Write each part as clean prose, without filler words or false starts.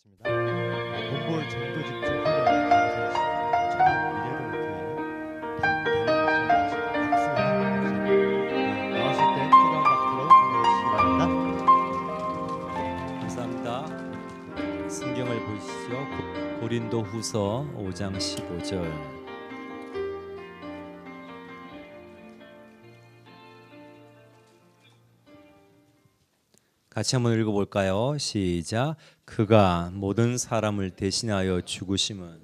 하겠습니다. 몽골 전도 집중 훈련 강사이신 천안 미래를 교회 나오실 때 필요한 박수로 보내주시기 바랍니다. 감사합니다. 성경을 보시죠. 고린도후서 5장 15절. 같이 한번 읽어볼까요? 시작. 그가 모든 사람을 대신하여 죽으심은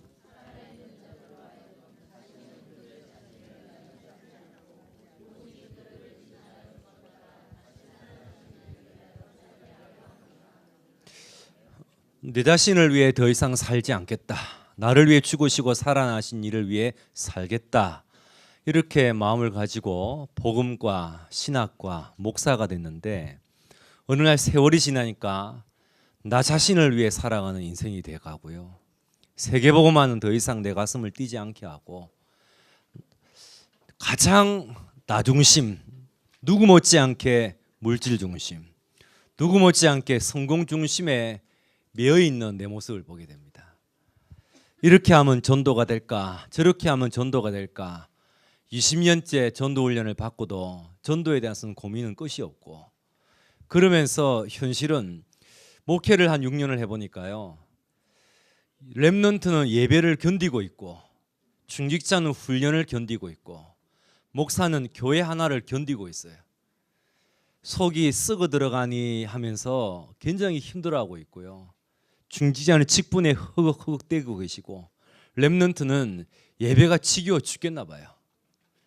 내 자신을 위해 더 이상 살지 않겠다. 나를 위해 죽으시고 살아나신 이를 위해 살겠다. 이렇게 마음을 가지고 복음과 신학과 목사가 됐는데 어느 날 세월이 지나니까 나 자신을 위해 살아가는 인생이 돼가고요. 세계복음화는 더 이상 내 가슴을 뛰지 않게 하고 가장 나 중심, 누구 못지않게 물질 중심, 누구 못지않게 성공 중심에 매여 있는 내 모습을 보게 됩니다. 이렇게 하면 전도가 될까? 저렇게 하면 전도가 될까? 20년째 전도 훈련을 받고도 전도에 대해서는 고민은 끝이 없고 그러면서 현실은 목회를 한 6년을 해보니까요. 렘넌트는 예배를 견디고 있고 중직자는 훈련을 견디고 있고 목사는 교회 하나를 견디고 있어요. 속이 썩어 들어가니 하면서 굉장히 힘들어하고 있고요. 중직자는 직분에 허걱허걱대고 계시고 렘넌트는 예배가 지겨워 죽겠나 봐요.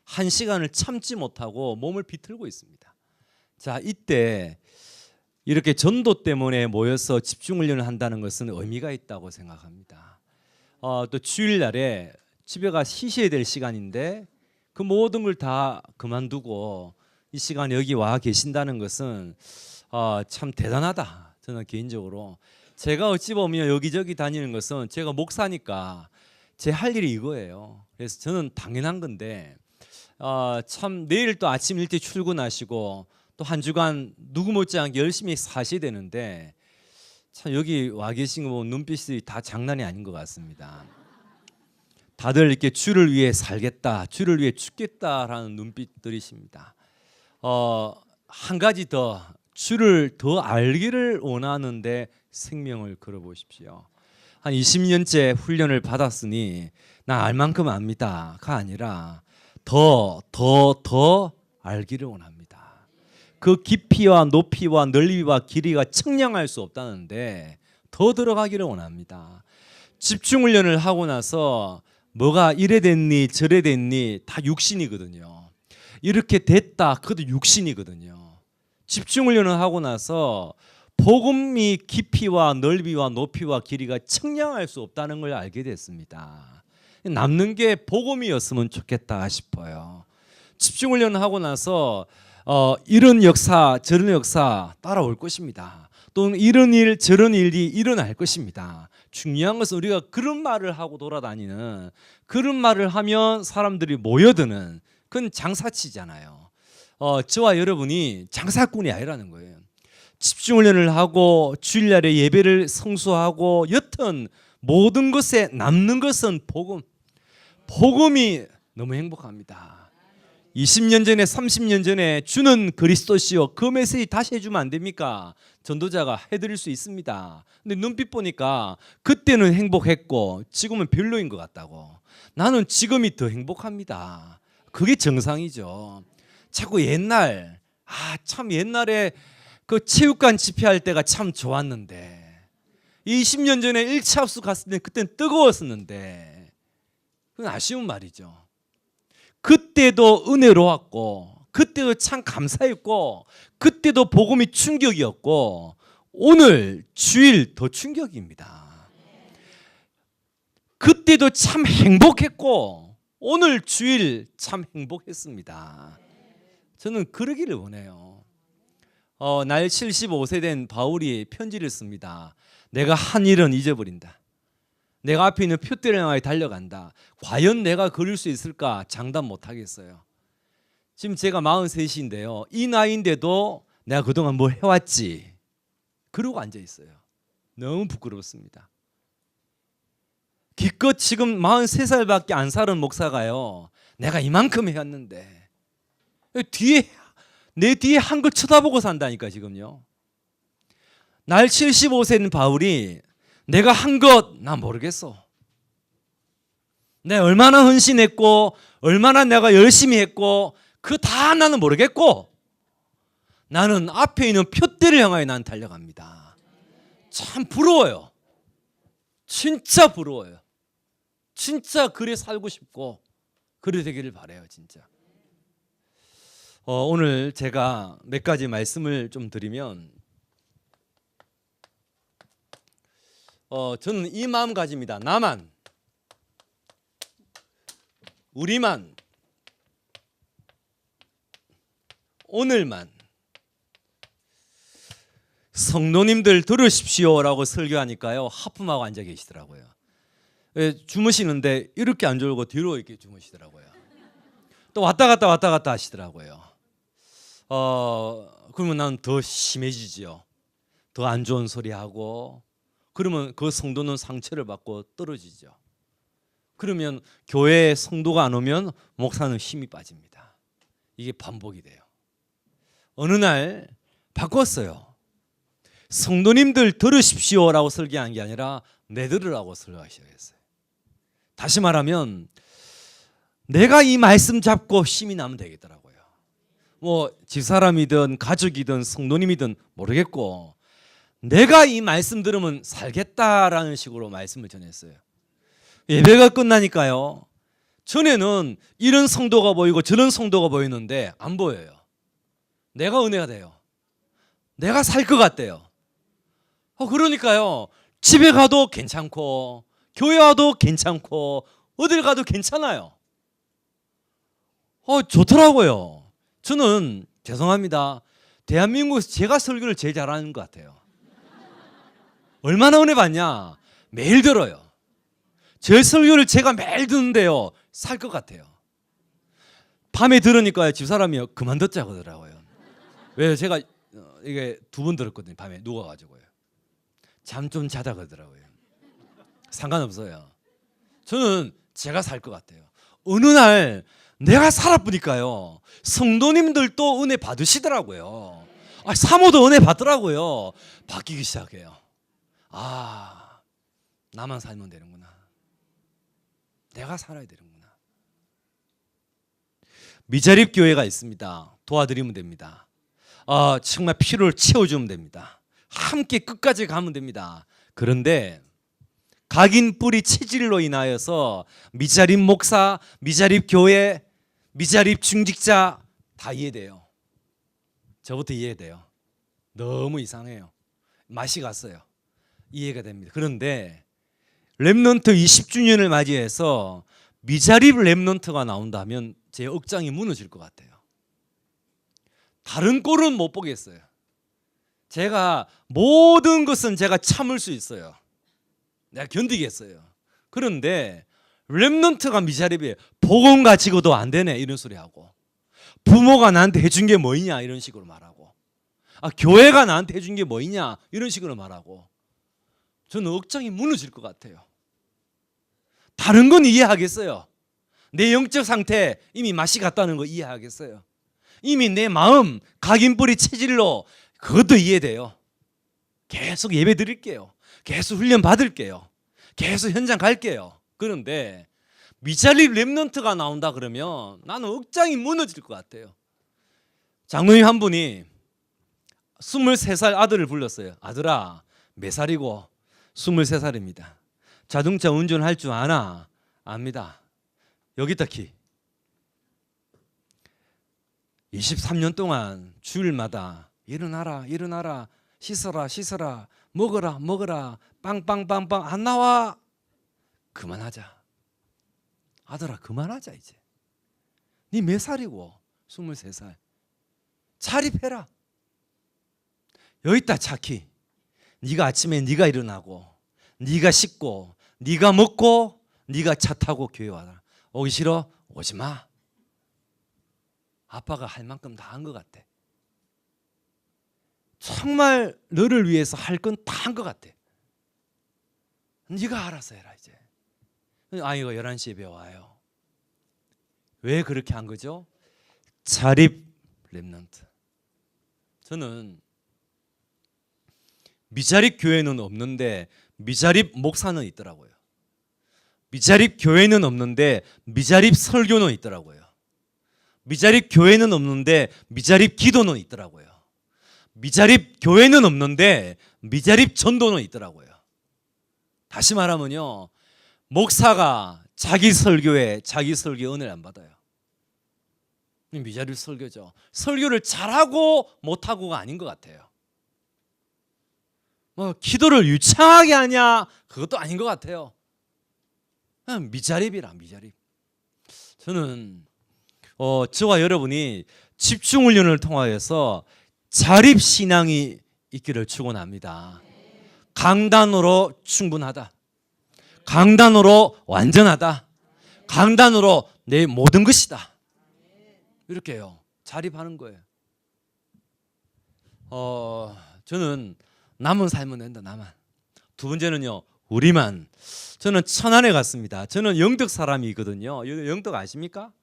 한 시간을 참지 못하고 몸을 비틀고 있습니다. 자, 이때 이렇게 전도 때문에 모여서 집중훈련을 한다는 것은 의미가 있다고 생각합니다. 또 주일날에 집에 가 쉬셔야 될 시간인데 그 모든 걸 다 그만두고 이 시간에 여기 와 계신다는 것은 참 대단하다. 저는 개인적으로 제가 어찌 보면 여기저기 다니는 것은 제가 목사니까 제 할 일이 이거예요. 그래서 저는 당연한 건데 참 내일 또 아침 일찍 출근하시고 또 한 주간 누구 못지않게 열심히 사셔야 되는데 참 여기 와 계신 거 보면 눈빛이 다 장난이 아닌 것 같습니다. 다들 이렇게 주를 위해 살겠다, 주를 위해 죽겠다라는 눈빛들이십니다. 한 가지 더 주를 더 알기를 원하는데 생명을 걸어보십시오. 한 20년째 훈련을 받았으니 나 알 만큼 압니다가 아니라 더 알기를 원합니다. 그 깊이와 높이와 넓이와 길이가 측량할 수 없다는데 더 들어가기를 원합니다. 집중훈련을 하고 나서 뭐가 이래 됐니 저래 됐니 다 육신이거든요. 이렇게 됐다 그것도 육신이거든요. 집중훈련을 하고 나서 복음이 깊이와 넓이와 높이와 길이가 측량할 수 없다는 걸 알게 됐습니다. 남는 게 복음이었으면 좋겠다 싶어요. 집중훈련을 하고 나서 이런 역사 저런 역사 따라올 것입니다. 또는 이런 일 저런 일이 일어날 것입니다. 중요한 것은 우리가 그런 말을 하고 돌아다니는 그런 말을 하면 사람들이 모여드는 그건 장사치잖아요. 저와 여러분이 장사꾼이 아니라는 거예요. 집중훈련을 하고 주일날에 예배를 성수하고 여튼 모든 것에 남는 것은 복음이 너무 행복합니다. 20년 전에 30년 전에 주는 그리스도시요 그 메시지 다시 해주면 안 됩니까? 전도자가 해드릴 수 있습니다. 근데 눈빛 보니까 그때는 행복했고 지금은 별로인 것 같다고. 나는 지금이 더 행복합니다. 그게 정상이죠. 자꾸 옛날 참 옛날에 그 체육관 집회할 때가 참 좋았는데 20년 전에 1차 합숙 갔을 때 그때는 뜨거웠었는데 그건 아쉬운 말이죠. 그때도 은혜로웠고 그때도 참 감사했고 그때도 복음이 충격이었고 오늘 주일 더 충격입니다. 그때도 참 행복했고 오늘 주일 참 행복했습니다. 저는 그러기를 원해요. 나이 75세 된 바울이 편지를 씁니다. 내가 한 일은 잊어버린다. 내가 앞에 있는 표대를 향하여 달려간다. 과연 내가 그럴 수 있을까? 장담 못하겠어요. 지금 제가 43인데요. 이 나이인데도 내가 그동안 뭘 해왔지? 그러고 앉아 있어요. 너무 부끄럽습니다. 기껏 지금 43살밖에 안 살은 목사가요, 내가 이만큼 해왔는데 내 뒤에 한글 쳐다보고 산다니까. 지금요, 날 75세인 바울이 내가 한 것 나 모르겠어. 내가 얼마나 헌신했고 얼마나 내가 열심히 했고 그 다 나는 모르겠고, 나는 앞에 있는 표대를 향하여 난 달려갑니다. 참 부러워요. 진짜 부러워요. 진짜 그래 살고 싶고 그래 되기를 바라요. 진짜. 오늘 제가 몇 가지 말씀을 좀 드리면, 저는 이 마음가짐입니다. 나만, 우리만, 오늘만. 성도님들 들으십시오라고 설교하니까요, 하품하고 앉아 계시더라고요. 주무시는데 이렇게 안 졸고 뒤로 이렇게 주무시더라고요. 또 왔다 갔다 하시더라고요. 그러면 난 더 심해지지요. 더 안 좋은 소리 하고, 그러면 그 성도는 상처를 받고 떨어지죠. 그러면 교회에 성도가 안 오면 목사는 힘이 빠집니다. 이게 반복이 돼요. 어느 날 바꿨어요. 성도님들 들으십시오라고 설교한 게 아니라 내 들으라고 설교하셔야겠어요. 다시 말하면 내가 이 말씀 잡고 힘이 나면 되겠더라고요. 뭐 집사람이든 가족이든 성도님이든 모르겠고, 내가 이 말씀 들으면 살겠다라는 식으로 말씀을 전했어요. 예배가 끝나니까요, 전에는 이런 성도가 보이고 저런 성도가 보이는데 안 보여요. 내가 은혜가 돼요. 내가 살 것 같대요. 그러니까요, 집에 가도 괜찮고 교회 와도 괜찮고 어딜 가도 괜찮아요. 좋더라고요. 저는 죄송합니다, 대한민국에서 제가 설교를 제일 잘하는 것 같아요. 얼마나 은혜 받냐? 매일 들어요. 제 설교를 제가 매일 듣는데요, 살 것 같아요. 밤에 들으니까 집사람이 그만 듣자 그러더라고요. 왜? 제가 이게 2번 들었거든요. 밤에 누워가지고요. 잠 좀 자다 그러더라고요. 상관없어요. 저는 제가 살 것 같아요. 어느 날 내가 살아보니까요, 성도님들도 은혜 받으시더라고요. 사모도 은혜 받더라고요. 바뀌기 시작해요. 나만 살면 되는구나. 내가 살아야 되는구나. 미자립 교회가 있습니다. 도와드리면 됩니다. 정말 필요를 채워주면 됩니다. 함께 끝까지 가면 됩니다. 그런데 각인 뿌리 체질로 인하여서 미자립 목사, 미자립 교회, 미자립 중직자 다 이해돼요. 저부터 이해돼요. 너무 이상해요. 맛이 갔어요. 이해가 됩니다. 그런데 렘넌트 20주년을 맞이해서 미자립 렘넌트가 나온다면 제 억장이 무너질 것 같아요. 다른 꼴은 못 보겠어요. 제가 모든 것은 제가 참을 수 있어요. 내가 견디겠어요. 그런데 렘넌트가 미자립이에요. 복음 가지고도 안 되네 이런 소리 하고, 부모가 나한테 해준 게 뭐이냐 이런 식으로 말하고, 교회가 나한테 해준 게 뭐이냐 이런 식으로 말하고, 저는 억장이 무너질 것 같아요. 다른 건 이해하겠어요. 내 영적 상태 이미 맛이 갔다는 거 이해하겠어요. 이미 내 마음 각인뿌리 체질로 그것도 이해돼요. 계속 예배 드릴게요. 계속 훈련 받을게요. 계속 현장 갈게요. 그런데 미자립 렘넌트가 나온다 그러면 나는 억장이 무너질 것 같아요. 장로님 한 분이 23살 아들을 불렀어요. 아들아, 몇 살이고? 23살입니다. 자동차 운전할 줄 아나? 압니다. 여기 있다 키. 23년 동안 주일마다 일어나라 일어나라, 씻어라 씻어라, 먹어라 먹어라, 빵빵빵빵 안 나와. 그만하자. 아들아 그만하자 이제. 네 몇 살이고? 23살. 자립해라. 여기 있다 차키. 네가 아침에 네가 일어나고 네가 씻고 네가 먹고 네가 차 타고 교회 와라. 오기 싫어? 오지 마. 아빠가 할 만큼 다 한 것 같아. 정말 너를 위해서 할 건 다 한 것 같아. 네가 알아서 해라 이제. 아이가 11시에 배워와요. 왜 그렇게 한 거죠? 자립 렘넌트. 저는 미자립 교회는 없는데 미자립 목사는 있더라고요. 미자립 교회는 없는데 미자립 설교는 있더라고요. 미자립 교회는 없는데 미자립 기도는 있더라고요. 미자립 교회는 없는데 미자립 전도는 있더라고요. 다시 말하면요, 목사가 자기 설교에 자기 설교 은혜를 안 받아요. 미자립 설교죠. 설교를 잘하고 못하고가 아닌 것 같아요. 뭐 기도를 유창하게 하냐 그것도 아닌 것 같아요. 그냥 미자립이라 미자립. 저는 저와 여러분이 집중훈련을 통하여서 자립신앙이 있기를 축원합니다. 강단으로 충분하다, 강단으로 완전하다, 강단으로 내 모든 것이다, 이렇게 해요. 자립하는 거예요. 저는 남은 삶은 된다. 나만. 두 번째는요, 우리만. 저는 천안에 갔습니다. 저는 영덕 사람이거든요. 영덕 아십니까?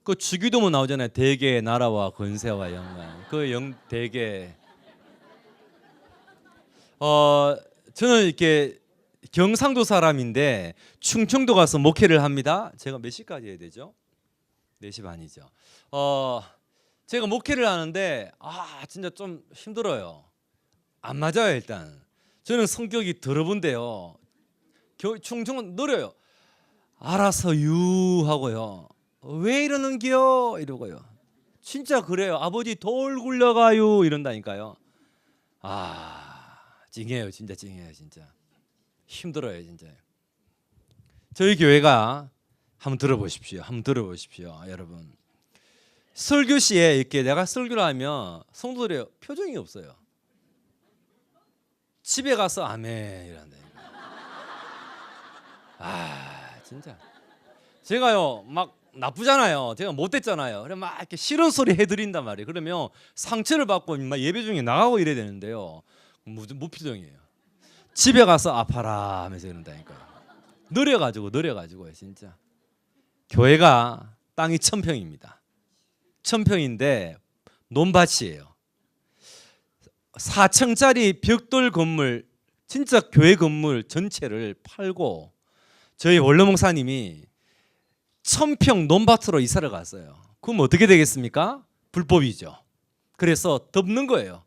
그 주기도문 나오잖아요. 대개의 나라와 권세와 영광. 그 대개. 저는 이렇게 경상도 사람인데 충청도 가서 목회를 합니다. 제가 몇 시까지 해야 되죠? 4시 반이죠. 제가 목회를 하는데 진짜 좀 힘들어요. 안 맞아요. 일단 저는 성격이 더러운데요, 충청은 느려요. 알아서 하고요. 왜 이러는겨 이러고요. 진짜 그래요. 아버지 돌 굴려가요 이런다니까요. 찡해요. 진짜 찡해요. 진짜 힘들어요. 진짜. 저희 교회가 한번 들어보십시오. 여러분. 설교 시에 이렇게 내가 설교를 하면 성도들의 표정이 없어요. 집에 가서 아멘 이란다니까. 진짜. 제가요 막 나쁘잖아요. 제가 못됐잖아요. 그래 막 이렇게 싫은 소리 해드린단 말이에요. 그러면 상처를 받고 막 예배 중에 나가고 이래야 되는데요. 무표정이에요. 집에 가서 아파라 하면서 이런다니까요. 느려가지고요. 진짜. 교회가 땅이 1000평입니다. 1000평인데 논밭이에요. 4층짜리 벽돌 건물, 진짜 교회 건물 전체를 팔고 저희 원로 목사님이 1000평 논밭으로 이사를 갔어요. 그럼 어떻게 되겠습니까? 불법이죠. 그래서 덮는 거예요.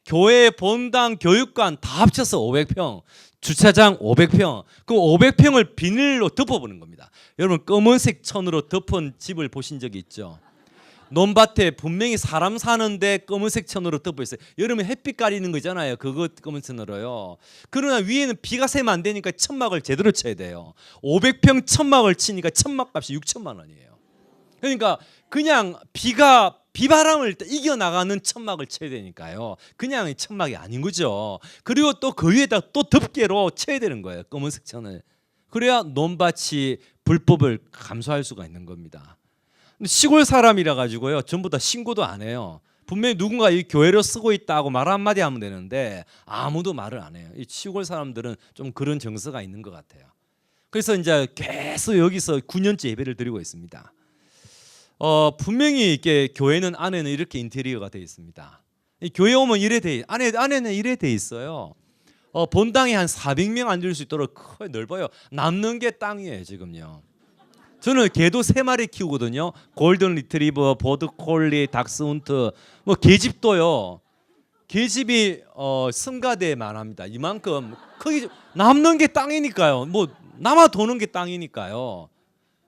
교회 본당 교육관 다 합쳐서 500평, 주차장 500평, 그 500평을 비닐로 덮어보는 겁니다. 여러분 검은색 천으로 덮은 집을 보신 적이 있죠? 논밭에 분명히 사람 사는데 검은색 천으로 덮어 있어요. 여름에 햇빛 가리는 거잖아요. 그거 검은 천으로요. 그러나 위에는 비가 새면 안 되니까 천막을 제대로 쳐야 돼요. 500평 천막을 치니까 천막 값이 6천만 원이에요. 그러니까 그냥 비바람을 이겨 나가는 천막을 쳐야 되니까요. 그냥 천막이 아닌 거죠. 그리고 또 그 위에다 또 덮개로 쳐야 되는 거예요. 검은색 천을. 그래야 논밭이 불법을 감수할 수가 있는 겁니다. 시골 사람이라 가지고요, 전부 다 신고도 안 해요. 분명히 누군가 이 교회로 쓰고 있다고 말 한마디 하면 되는데 아무도 말을 안 해요. 이 시골 사람들은 좀 그런 정서가 있는 것 같아요. 그래서 이제 계속 여기서 9년째 예배를 드리고 있습니다. 분명히 이렇게 교회는 안에는 이렇게 인테리어가 되어 있습니다. 이 교회 오면 안에는 이래 돼 있어요. 본당에 한 400명 앉을 수 있도록 크게 넓어요. 남는 게 땅이에요 지금요. 저는 개도 3마리 키우거든요. 골든 리트리버, 보드콜리, 닥스훈트, 뭐 개집도요. 개집이 성가대에 만합니다. 이만큼 크기. 남는 게 땅이니까요. 뭐 남아 도는 게 땅이니까요.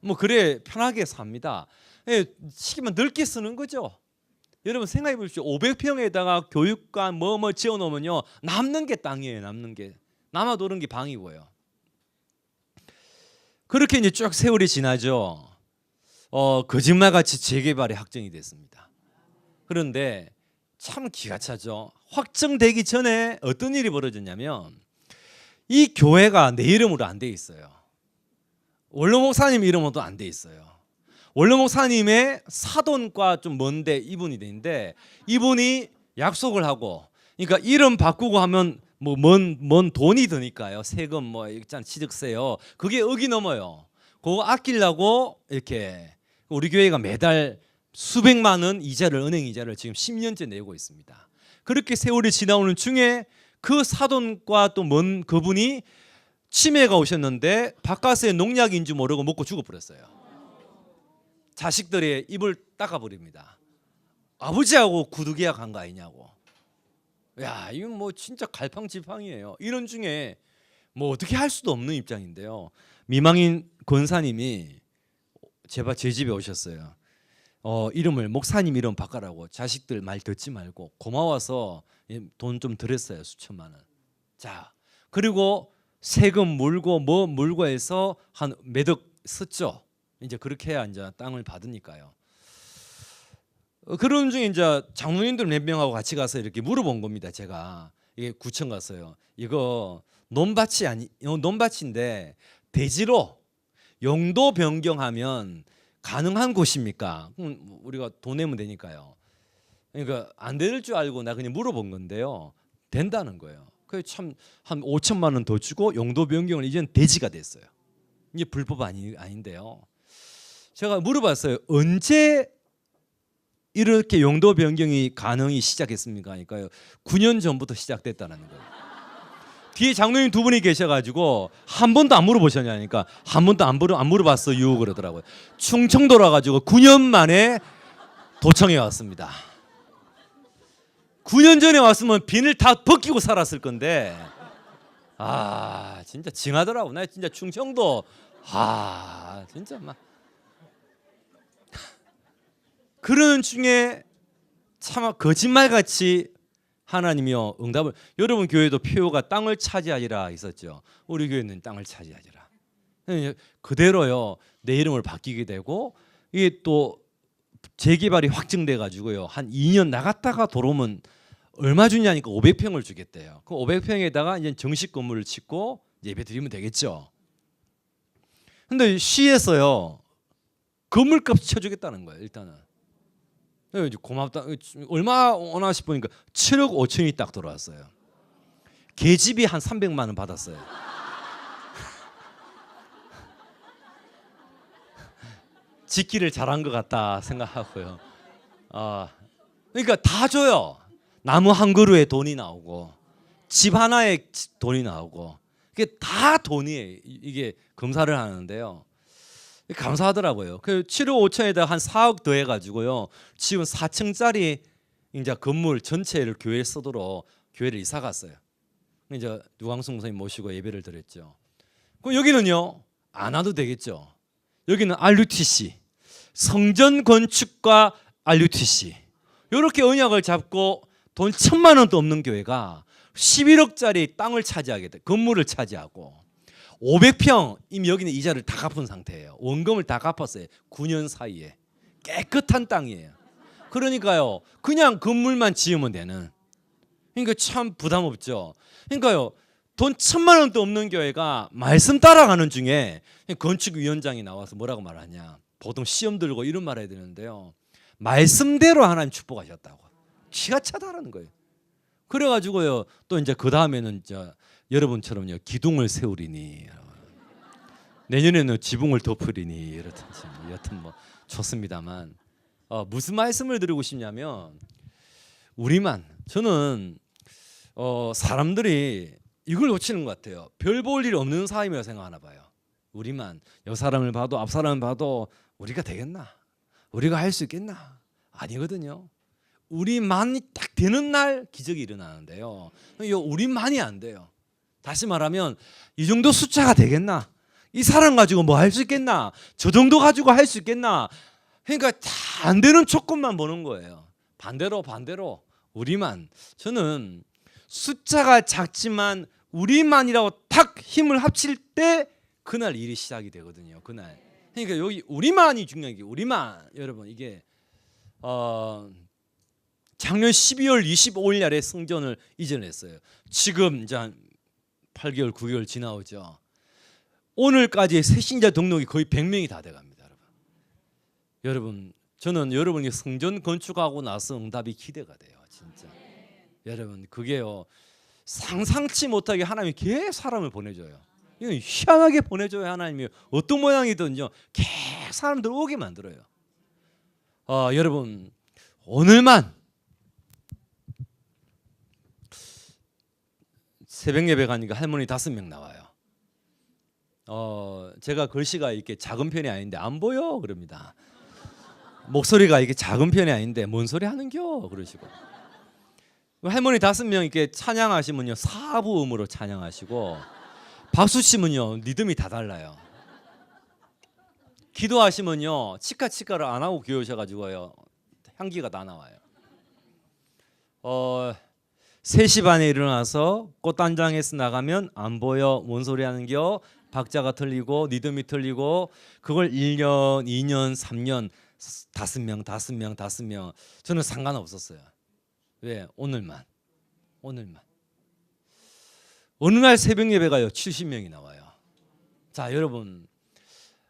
뭐 그래 편하게 삽니다. 시기만 넓게 쓰는 거죠. 여러분 생각해 보십시오. 500평에다가 교육관 뭐 지어 놓으면요, 남는 게 땅이에요. 남는 게 남아 도는 게 방이고요. 그렇게 이제 쭉 세월이 지나죠. 거짓말같이 재개발이 확정이 됐습니다. 그런데 참 기가 차죠. 확정되기 전에 어떤 일이 벌어졌냐면 이 교회가 내 이름으로 안 돼 있어요. 원로 목사님 이름으로도 안 돼 있어요. 원로 목사님의 사돈과 좀 먼데 이분이 되는데 이분이 약속을 하고, 그러니까 이름 바꾸고 하면 뭐먼 돈이 드니까요. 세금 뭐 있잖아 취득세요. 그게 억이 넘어요. 그거 아끼려고 이렇게 우리 교회가 매달 수백만 원 이자를 은행 이자를 지금 10년째 내고 있습니다. 그렇게 세월이 지나오는 중에 그 사돈과 또 먼 그분이 치매가 오셨는데 바카스의 농약인 줄 모르고 먹고 죽어버렸어요. 자식들의 입을 닦아버립니다. 아버지하고 구두계약 한 거 아니냐고. 야, 이건 뭐 진짜 갈팡질팡이에요. 이런 중에 뭐 어떻게 할 수도 없는 입장인데요. 미망인 권사님이 제 집에 오셨어요. 이름을 목사님 이름 바꿔라고. 자식들 말 듣지 말고 고마워서 돈 좀 드렸어요. 수천만 원. 자, 그리고 세금 물고 뭐 물고 해서 한 몇억 썼죠. 이제 그렇게 해야 이제 땅을 받으니까요. 그런 중에 이제 장로님들 몇 명하고 같이 가서 이렇게 물어본 겁니다. 제가 이게 구청 갔어요. 이거 논밭인데 대지로 용도 변경하면 가능한 곳입니까? 우리가 돈 내면 되니까요. 그러니까 안 될 줄 알고 나 그냥 물어본 건데요. 된다는 거예요. 그 참 한 5천만 원 더 주고 용도 변경을 이제는 대지가 됐어요. 이게 불법 아닌데요. 제가 물어봤어요. 언제 이렇게 용도 변경이 가능이 시작했습니까? 그러니까요. 9년 전부터 시작됐다는 거예요. 뒤에 장로님 두 분이 계셔가지고 한 번도 안 물어보셨냐니까 한 번도 안 물어봤어요 그러더라고요. 충청도라 가지고 9년 만에 도청에 왔습니다. 9년 전에 왔으면 비늘 다 벗기고 살았을 건데 진짜 징하더라고. 나 진짜 충청도 진짜 막 그런 중에 참 거짓말같이 하나님이요 응답을. 여러분 교회도 표가 땅을 차지하리라 있었죠. 우리 교회는 땅을 차지하리라. 그대로요 내 이름을 바뀌게 되고 이게 또 재개발이 확정돼 가지고요 한 2년 나갔다가 돌아오면 얼마 주냐니까 500평을 주겠대요. 그 500평에다가 이제 정식 건물을 짓고 예배 드리면 되겠죠. 근데 시에서요 건물값 쳐주겠다는 거예요. 일단은 고맙다. 얼마 오나 싶으니까 7억 5천이 딱 들어왔어요. 계집이 한 300만 원 받았어요. 짓기를 잘한 것 같다 생각하고요. 그러니까 다 줘요. 나무 한 그루에 돈이 나오고 집 하나에 돈이 나오고 이게 다 돈이에요. 이게 검사를 하는데요. 감사하더라고요. 그 7억 5천에다 한 4억 더 해가지고요. 지금 4층짜리 이제 건물 전체를 교회에 쓰도록 교회를 이사 갔어요. 이제 유광순 목사님 모시고 예배를 드렸죠. 그럼 여기는요 안 와도 되겠죠. 여기는 RUTC 성전 건축과 RUTC 이렇게 언약을 잡고 돈 1,000만 원도 없는 교회가 11억짜리 땅을 차지하게 돼. 건물을 차지하고 500평 이미 여기는 이자를 다 갚은 상태예요. 원금을 다 갚았어요. 9년 사이에. 깨끗한 땅이에요. 그러니까요. 그냥 건물만 지으면 되는. 그러니까 참 부담 없죠. 그러니까요. 돈 1,000만 원도 없는 교회가 말씀 따라가는 중에 건축위원장이 나와서 뭐라고 말하냐. 보통 시험 들고 이런 말 해야 되는데요. 말씀대로 하나님 축복하셨다고. 기가 차다라는 거예요. 그래가지고요. 또 이제 그 다음에는 여러분처럼요 기둥을 세우리니 내년에는 지붕을 덮으리니 이렇든지 여튼 뭐 좋습니다만 무슨 말씀을 드리고 싶냐면 우리만 저는 사람들이 이걸 놓치는 것 같아요. 별 볼 일 없는 사람이라고 생각하나 봐요. 우리만 옆 사람을 봐도 앞 사람을 봐도 우리가 되겠나? 우리가 할 수 있겠나? 아니거든요. 우리만이 딱 되는 날 기적이 일어나는데요. 우리만이 안 돼요. 다시 말하면 이 정도 숫자가 되겠나? 이 사람 가지고 뭐 할 수 있겠나? 저 정도 가지고 할 수 있겠나? 그러니까 다 안 되는 조건만 보는 거예요. 반대로 우리만. 저는 숫자가 작지만 우리만이라고 탁 힘을 합칠 때 그날 일이 시작이 되거든요. 그날. 그러니까 여기 우리만이 중요한 게 우리만. 여러분 이게 작년 12월 25일 날에 성전을 이전했어요. 지금 이제 한 8개월 9개월 지나오죠. 오늘까지 새신자 등록이 거의 100명이 다 돼갑니다. 여러분 저는 여러분이 성전 건축하고 나서 응답이 기대가 돼요. 진짜. 여러분 그게요 상상치 못하게 하나님이 계속 사람을 보내줘요. 이건 희한하게 보내줘요. 하나님이 어떤 모양이든요 계속 사람들 오게 만들어요. 여러분 오늘만 새벽 예배 가니까 할머니 5명 나와요. 제가 글씨가 이렇게 작은 편이 아닌데 안 보여 그럽니다. 목소리가 이렇게 작은 편이 아닌데 뭔 소리 하는겨 그러시고, 할머니 5명 이렇게 찬양하시면요 4부음으로 찬양하시고, 박수 치면요 리듬이 다 달라요. 기도하시면요 치카치카를 안 하고 기도하셔가지고요 향기가 다 나와요. 3시 반에 일어나서 꽃단장에서 나가면 안 보여 뭔 소리 하는겨, 박자가 틀리고 리듬이 틀리고, 그걸 1년 2년 3년 5명 저는 상관없었어요. 왜? 오늘만 어느 날 새벽 예배가요 70명이 나와요. 자 여러분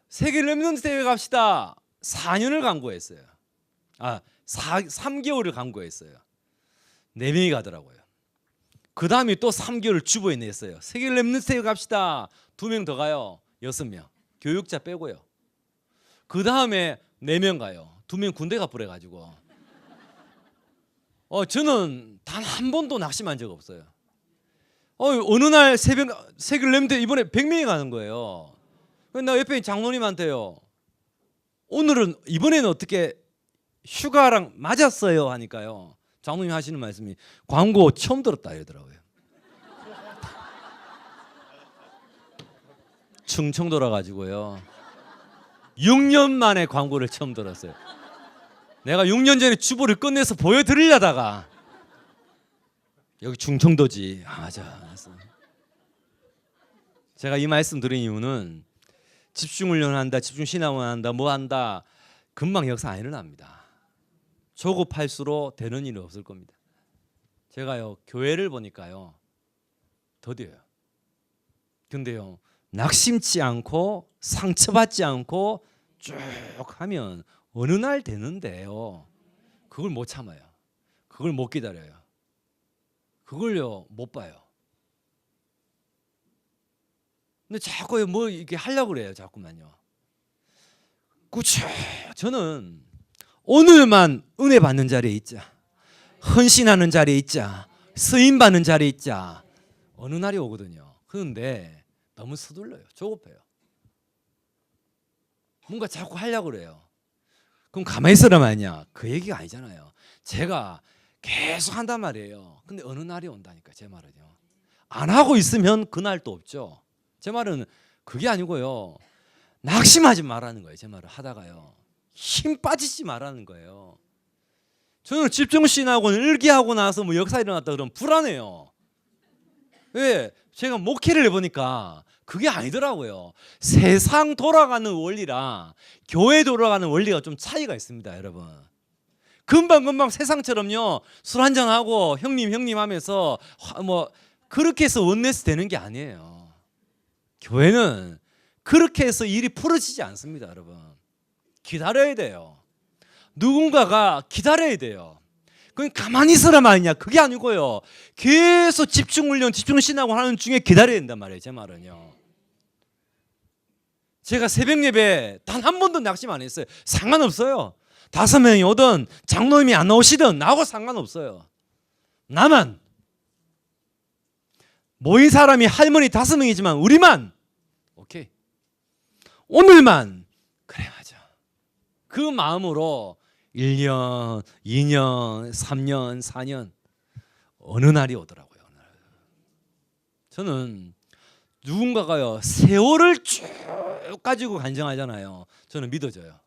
세계 렘넌트 대회 갑시다. 4년을 강구했어요. 3개월을 강구했어요. 4명이 가더라고요. 그 다음에 또 3개월 주보에 냈어요. 세계 렘넌트 대회 갑시다. 2명 더 가요. 6명. 교육자 빼고요. 그 다음에 4명 가요. 2명 군대 가버려가지고. 저는 단 한 번도 낙심한 적 없어요. 어느 날 새벽 세계 렘넌트 이번에 100명이 가는 거예요. 나 옆에 장로님한테요. 오늘은 이번에는 어떻게 휴가랑 맞았어요 하니까요. 장로님 하시는 말씀이 광고 처음 들었다 이러더라고요. 충청도라 가지고요. 6년 만에 광고를 처음 들었어요. 내가 6년 전에 주보를 끝내서 보여드리려다가 여기 충청도지. 맞아. 제가 이 말씀 드린 이유는 집중훈련을 한다, 집중신앙을 한다, 뭐 한다 금방 역사 안 일어납니다. 조급할수록 되는 일은 없을 겁니다. 제가요 교회를 보니까요 더뎌요. 근데요 낙심치 않고 상처받지 않고 쭉 하면 어느 날 되는데요 그걸 못 참아요. 그걸 못 기다려요. 그걸요 못 봐요. 근데 자꾸 뭐 이렇게 하려고 그래요. 자꾸만요. 그쵸. 저는 오늘만 은혜 받는 자리에 있자, 헌신하는 자리에 있자, 쓰임 받는 자리에 있자, 어느 날이 오거든요. 그런데 너무 서둘러요. 조급해요. 뭔가 자꾸 하려고 그래요. 그럼 가만히 있으라 말이냐? 그 얘기가 아니잖아요. 제가 계속 한단 말이에요. 근데 어느 날이 온다니까. 제 말은요. 안 하고 있으면 그날 또 없죠. 제 말은 그게 아니고요. 낙심하지 말라는 거예요. 제 말을 하다가요. 힘 빠지지 말라는 거예요. 저는 집중신하고는 일기하고 나서 뭐 역사 일어났다 그러면 불안해요. 왜? 제가 목회를 해보니까 그게 아니더라고요. 세상 돌아가는 원리랑 교회 돌아가는 원리가 좀 차이가 있습니다. 여러분. 금방 세상처럼요. 술 한잔하고 형님 하면서 뭐 그렇게 해서 원내스 되는 게 아니에요. 교회는 그렇게 해서 일이 풀어지지 않습니다. 여러분. 기다려야 돼요. 누군가가 기다려야 돼요. 그건 가만히 있으라 말이냐 그게 아니고요. 계속 집중훈련 집중신하고 하는 중에 기다려야 된단 말이에요. 제 말은요. 제가 새벽 예배 단 한 번도 낙심 안 했어요. 상관없어요. 5명이 오든 장로님이 안 오시든 나하고 상관없어요. 나만 모인 사람이 할머니 5명이지만 우리만 오케이. 오늘만 그래 맞아. 그 마음으로 1년, 2년, 3년, 4년 어느 날이 오더라고요. 저는 누군가가요 세월을 쭉 가지고 간증하잖아요. 저는 믿어져요.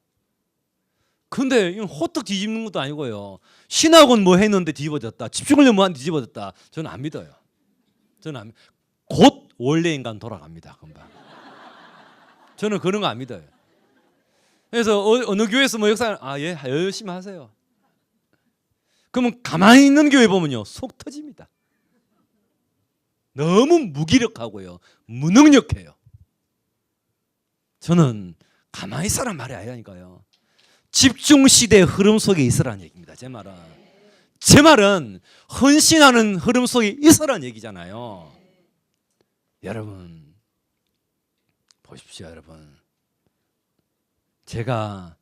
근데 이건 호떡 뒤집는 것도 아니고요. 신학원 뭐 했는데 뒤집어졌다. 집중훈련 뭐 하는데 뒤집어졌다. 저는 안 믿어요. 저는 곧 원래 인간 돌아갑니다. 금방. 저는 그런 거 안 믿어요. 그래서 어느 교회에서 뭐 역사 예 열심히 하세요. 그러면 가만히 있는 교회 보면요 속 터집니다. 너무 무기력하고요 무능력해요. 저는 가만히 있으란 말이 아니라니까요. 집중 시대의 흐름 속에 있으라는 얘기입니다. 제 말은 제 말은 헌신하는 흐름 속에 있으라는 얘기잖아요. 여러분 보십시오. 여러분 제가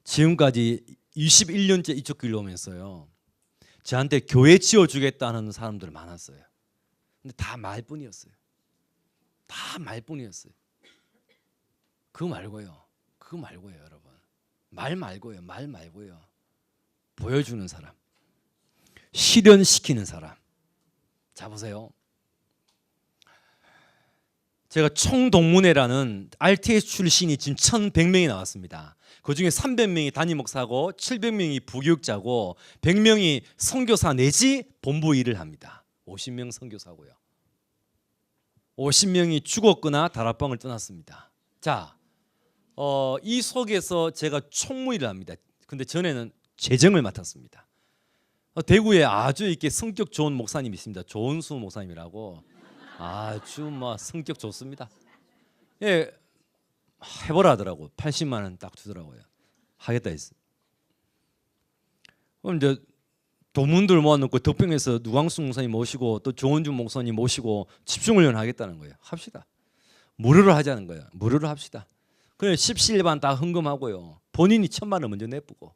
지금까지 21년째 이쪽 길로 오면서요, 저한테 교회 지어주겠다는 사람들 많았어요. 근데 다 말뿐이었어요. 다 말뿐이었어요. 그거 말고요. 그거 말고요, 여러분. 말 말고요. 말 말고요. 보여주는 사람. 실현시키는 사람. 자 보세요. 제가 총동문회라는 RTS 출신이 지금 1,100명이 나왔습니다. 그중에 300명이 담임 목사고 700명이 부교육자고 100명이 선교사 내지 본부 일을 합니다. 50명 선교사고요. 50명이 죽었거나 다락방을 떠났습니다. 자, 이 속에서 제가 총무일을 합니다. 근데 전에는 재정을 맡았습니다. 대구에 아주 이렇게 성격 좋은 목사님이 있습니다. 조은수 목사님이라고. 아주 뭐 성격 좋습니다. 예, 해보라 하더라고. 80만 원 딱 주더라고요. 하겠다 했어. 그럼 이제 도문들 모아놓고 덕평에서 누광수 목사님 모시고 또 조원준 목사님 모시고 집중훈련 하겠다는 거예요. 합시다. 무료로 하자는 거예요. 무료로 합시다. 그래 17반 다 헌금하고요. 본인이 1,000만 원 먼저 내쁘고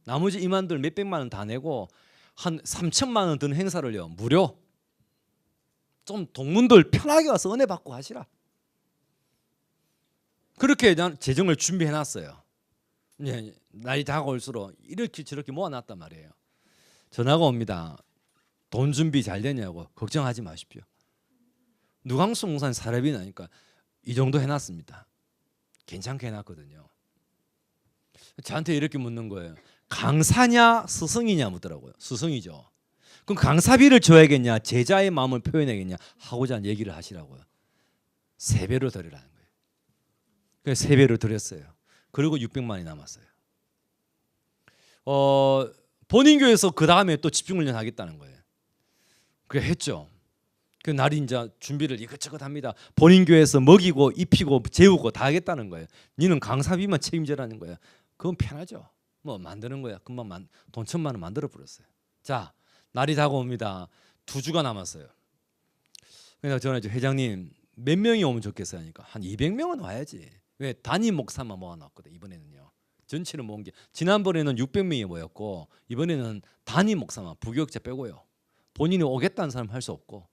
나머지 임원들 몇백만 원 다 내고 한 3천만 원 드는 행사를요 무료. 좀 동문들 편하게 와서 은혜 받고 하시라. 그렇게 난 재정을 준비해 놨어요. 날이 다가올수록 이렇게 저렇게 모아놨단 말이에요. 전화가 옵니다. 돈 준비 잘 되냐고. 걱정하지 마십시오. 누광수 목사님 사례비 나니까 이 정도 해놨습니다. 괜찮게 해놨거든요. 저한테 이렇게 묻는 거예요. 강사냐 스승이냐 묻더라고요. 스승이죠. 그럼 강사비를 줘야겠냐 제자의 마음을 표현하겠냐 하고자 하는 얘기를 하시라고요. 3배로 드리라는 거예요. 그래서 3배로 드렸어요. 그리고 600만이 남았어요. 본인 교회에서 그 다음에 또 집중훈련 하겠다는 거예요. 그래 했죠. 그 날이 이제 준비를 이것저것 합니다. 본인 교회에서 먹이고 입히고 재우고 다 하겠다는 거예요. 니는 강사비만 책임져라는 거예요. 그건 편하죠. 뭐 만드는 거야. 금방 돈 1,000만 원 만들어 버렸어요. 자, 날이 다가옵니다. 2주가 남았어요. 그래서 저는 이제 회장님 몇 명이 오면 좋겠어요 하니까 한 200명은 와야지. 왜 담임 목사만 모아놨거든 이번에는요. 전체를 모은 게 지난번에는 600명이 모였고 이번에는 담임 목사만 부교육자 빼고요. 본인이 오겠다는 사람 할 수 없고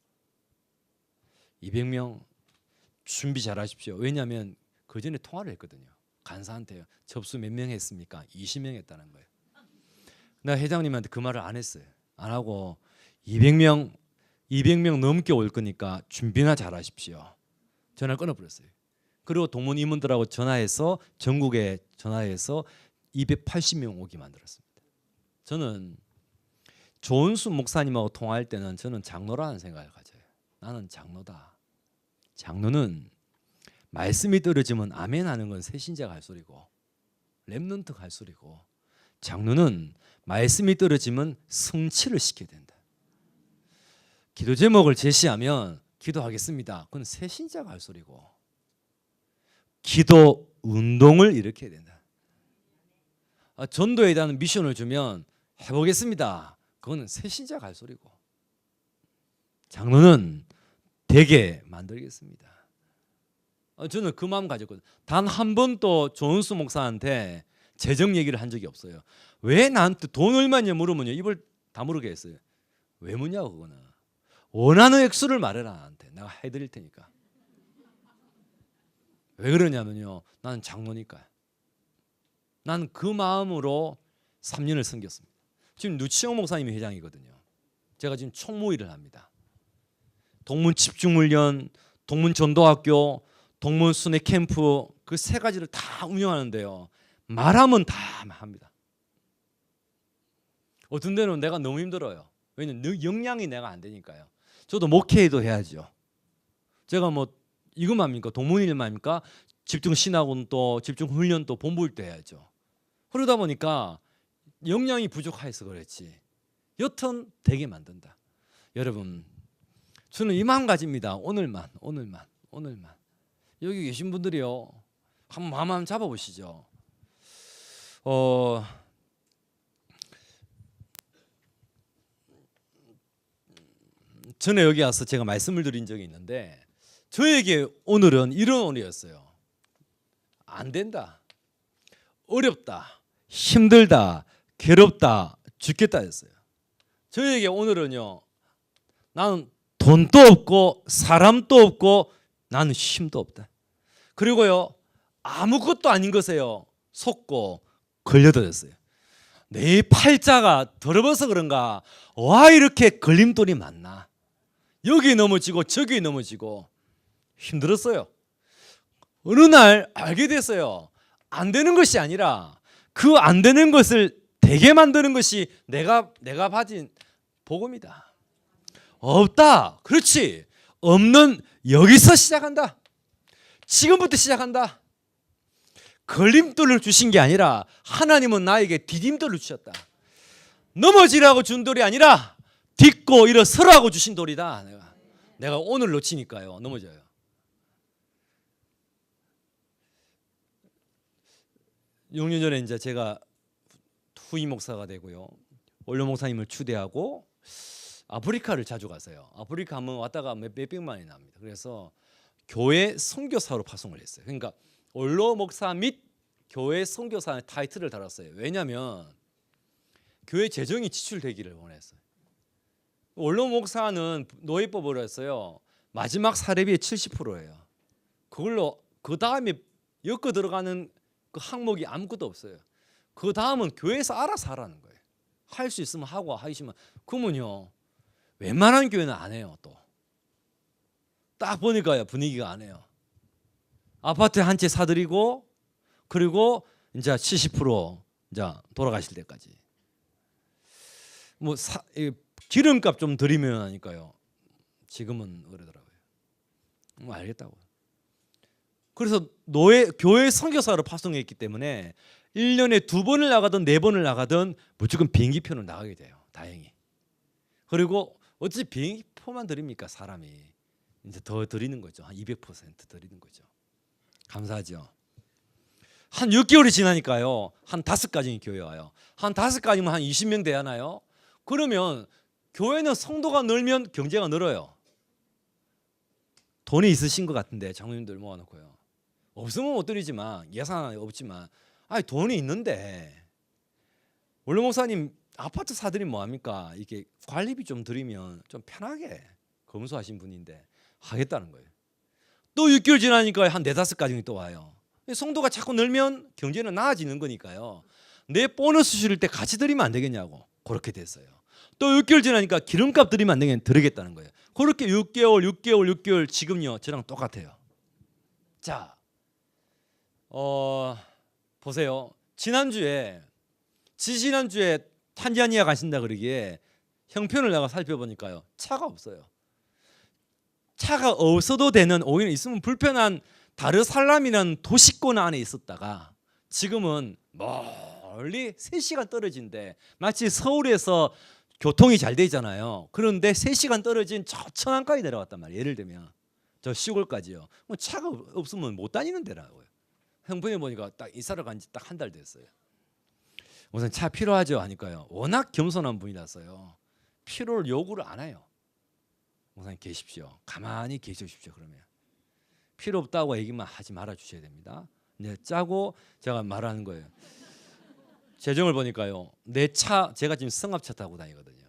200명 준비 잘하십시오. 왜냐하면 그 전에 통화를 했거든요. 간사한테요. 접수 몇 명 했습니까? 20명 했다는 거예요. 나 회장님한테 그 말을 안 했어요. 안 하고 200명 넘게 올 거니까 준비나 잘하십시오. 전화를 끊어버렸어요. 그리고 동문 임원들하고 전화해서 전국에 전화해서 280명 오게 만들었습니다. 저는 조은수 목사님하고 통화할 때는 저는 장로라는 생각을 가져요. 나는 장로다. 장로는 말씀이 떨어지면 아멘 하는 건 새신자가 할 소리고 렘넌트가 할 소리고 장로는 말씀이 떨어지면 성취를 시켜야 된다. 기도 제목을 제시하면 기도하겠습니다. 그건 새신자가 할 소리고 기도 운동을 일으켜야 된다. 전도에 대한 미션을 주면 해보겠습니다. 그거는 새신자가 할 소리고 장로는 되게 만들겠습니다. 저는 그 마음 가졌거든요. 단 한 번도 조은수 목사한테 재정 얘기를 한 적이 없어요. 왜 나한테 돈 얼마냐 물으면요 입을 다물게 했어요. 왜 묻냐고. 그거는 원하는 액수를 말해라. 나한테 내가 해드릴 테니까. 왜 그러냐면요 나는 장로니까. 나는 그 마음으로 3년을 섬겼습니다. 지금 누치영 목사님이 회장이거든요. 제가 지금 총무일을 합니다. 동문 집중훈련, 동문 전도학교, 동문 순회 캠프 그 3가지를 다 운영하는데요. 말하면 다 합니다. 어떤 데는 내가 너무 힘들어요. 왜냐면 역량이 내가 안 되니까요. 저도 목회도 해야죠. 제가 뭐 이것만 합니까? 동문일만 합니까? 집중 신학원 또 집중 훈련 또 본부일 때 해야죠. 그러다 보니까 역량이 부족해서 그렇지. 여튼 되게 만든다. 여러분, 저는 이 마음가짐입니다. 오늘만. 여기 계신 분들이요. 한번 전에 여기 와서 제가 말씀을 드린 적이 있는데 저에게 오늘은 이런 오늘이었어요. 안 된다, 어렵다, 힘들다, 괴롭다, 죽겠다 했어요. 저에게 오늘은요, 나는 돈도 없고 사람도 없고 나는 힘도 없다. 그리고요, 아무것도 아닌 것에요 속고 걸려들었어요. 내 팔자가 더러워서 그런가 와 이렇게 걸림돌이 많나, 여기 넘어지고 저기 넘어지고 힘들었어요. 어느 날 알게 됐어요. 안 되는 것이 아니라 그 안 되는 것을 되게 만드는 것이 내가 가진 복음이다. 없다, 그렇지, 없는 여기서 시작한다. 지금부터 시작한다. 걸림돌을 주신 게 아니라 하나님은 나에게 디딤돌을 주셨다. 넘어지라고 준 돌이 아니라 딛고 일어서라고 주신 돌이다. 내가 오늘 놓치니까요 넘어져요. 육 년 전에 이제 제가 후임 목사가 되고요, 원로 목사님을 추대하고 아프리카를 자주 갔어요. 아프리카 한번 왔다가 몇백만이 납니다. 그래서 교회 선교사로 파송을 했어요. 그러니까 원로 목사 및 교회 선교사 타이틀을 달았어요. 왜냐하면 교회 재정이 지출되기를 원했어요. 원로 목사는 노예법으로 했어요. 마지막 사례비의 70%예요. 그걸로 그 다음에 엮어 들어가는 그 항목이 아무것도 없어요. 그 다음은 교회에서 알아서 하라는 거예요. 할 수 있으면 하고 하시면. 그러면요 웬만한 교회는 안 해요. 또 딱 보니까요 분위기가 안 해요. 아파트 한 채 사드리고 그리고 이제 70% 이제 돌아가실 때까지 뭐 기름값 좀 드리면 하니까요. 지금은 그러더라고요. 알겠다고. 그래서 교회 선교사로 파송했기 때문에 1년에 2번을 나가든 4번을 나가든 무조건 비행기표는 나가게 돼요. 다행히. 그리고 어찌 비행기표만 드립니까? 사람이 이제 더 드리는 거죠. 한 200% 드리는 거죠. 감사하죠. 한 6개월이 지나니까요, 한 5가정이 교회 와요. 한 5가정이면 한 20명 되잖아요. 그러면 교회는 성도가 늘면 경제가 늘어요. 돈이 있으신 것 같은데 장로님들 모아놓고요. 없으면 못 드리지만 예산 없지만 돈이 있는데 원로 목사님 아파트 사드리면 뭐합니까? 이렇게 관리비 좀 드리면 좀 편하게 검소하신 분인데 하겠다는 거예요. 또 6개월 지나니까 한 4-5가정이 또 와요. 성도가 자꾸 늘면 경제는 나아지는 거니까요. 내 보너스 줄 때 같이 드리면 안 되겠냐고 그렇게 됐어요. 또 6개월 지나니까 기름값 드리면 안 되겠냐 드리겠다는 거예요. 그렇게 6개월 지금요 저랑 똑같아요. 자, 보세요. 지지난주에 탄자니아 가신다 그러기에 형편을 내가 살펴보니까요 차가 없어요. 차가 없어도 되는, 오히려 있으면 불편한 다르살람이라는 도시권 안에 있었다가 지금은 멀리 3시간 떨어진데, 마치 서울에서 교통이 잘 되잖아요. 그런데 3시간 떨어진 저 천안까지 내려왔단 말이에요. 예를 들면 저 시골까지요. 뭐 차가 없으면 못 다니는 데라고요. 형편에 보니까 딱 이사를 간 지 딱 한 달 됐어요. 우선 차 필요하죠 하니까요. 워낙 겸손한 분이라서요. 필요를 요구를 안 해요. 목사님 계십시오. 가만히 계십시오. 그러면 필요 없다고 얘기만 하지 말아 주셔야 됩니다. 네, 짜고 제가 말하는 거예요. 재정을 보니까요. 내 차, 제가 지금 승합차 타고 다니거든요.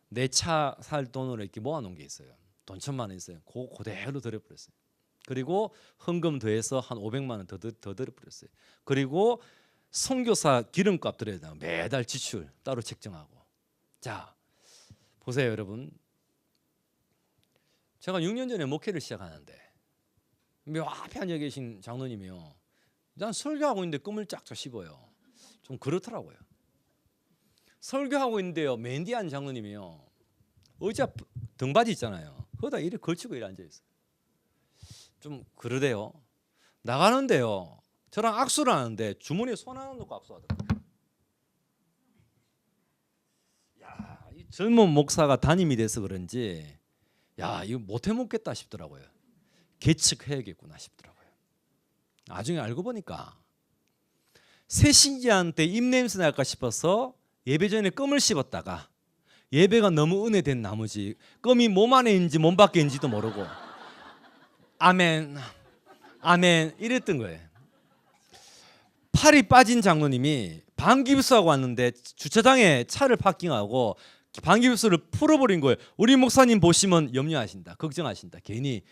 내 차 살 돈으로 이렇게 모아놓은 게 있어요. 돈 1,000만 원 있어요. 그대로 들여버렸어요. 그리고 헌금 더해서 한 500만 원 더 들여버렸어요. 그리고 선교사 기름값 들여야 돼요. 매달 지출 따로 책정하고. 자, 보세요 여러분. 제가 6년 전에 목회를 시작하는데 몇 앞에 앉아 계신 장로님이요, 난 설교하고 있는데 껌을 쫙쫙 씹어요. 좀 그렇더라고요. 설교하고 있는데요, 맨디안 장로님이요, 의자 등받이 있잖아요, 거기다 이렇게 걸치고 이렇게 앉아 있어요. 좀 그러대요. 나가는데요, 저랑 악수를 하는데 주머니에 손 하나 넣고 악수하더라고요. 야, 이 젊은 목사가 담임이 돼서 그런지 야, 이거 못해 먹겠다 싶더라고요. 계측해야겠구나 싶더라고요. 나중에 알고 보니까 새 신자한테 입냄새 날까 싶어서 예배 전에 껌을 씹었다가 예배가 너무 은혜된 나머지 껌이 몸 안에 있는지 몸 밖에 있는지도 모르고 아멘 아멘 이랬던 거예요. 팔이 빠진 장로님이 방깁스하고 왔는데 주차장에 차를 파킹하고 방깁스를 풀어버린 거예요. 우리 목사님 보시면 염려하신다, 걱정하신다. 괜히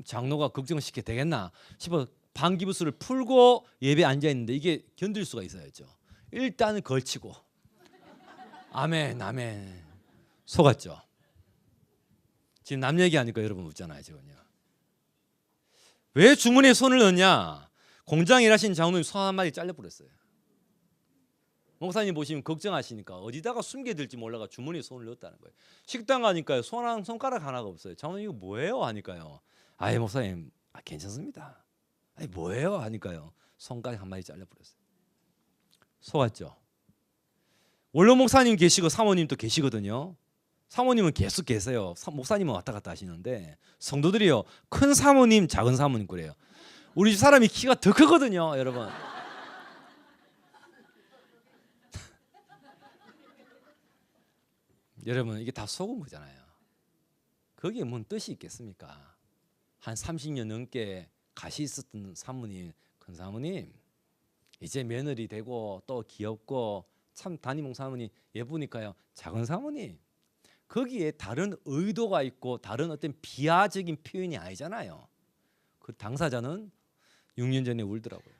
장로가 걱정시켜 되겠나 싶어 방깁스를 풀고 예배 앉아 있는데 이게 견딜 수가 있어야죠. 일단 걸치고 아멘 아멘 속았죠. 지금 남 얘기하니까 여러분 웃잖아요. 지금요. 왜 주머니에 손을 넣냐? 공장에 일하신 장로님 손 한 마디 잘려버렸어요. 목사님 보시면 걱정하시니까 어디다가 숨겨둘지 몰라가 주머니에 손을 넣었다는 거예요. 식당 가니까요 손가락 하나가 없어요. 장로님 이거 뭐예요? 하니까요 아예 목사님 괜찮습니다. 아니 뭐예요? 하니까요 손가락 한 마디 잘려버렸어요. 속았죠. 원로 목사님 계시고 사모님도 계시거든요. 사모님은 계속 계세요. 목사님은 왔다 갔다 하시는데 성도들이요 큰 사모님 작은 사모님 그래요. 우리 집 사람이 키가 더 크거든요 여러분. 여러분 이게 다 속은 거잖아요. 거기에 뭔 뜻이 있겠습니까? 한 30년 넘게 같이 있었던 사모님, 큰 사모님 이제 며느리 되고 또 귀엽고 참 담임 사모님 예쁘니까요 작은 사모님 거기에 다른 의도가 있고 다른 어떤 비하적인 표현이 아니잖아요. 그 당사자는 6년 전에 울더라고요.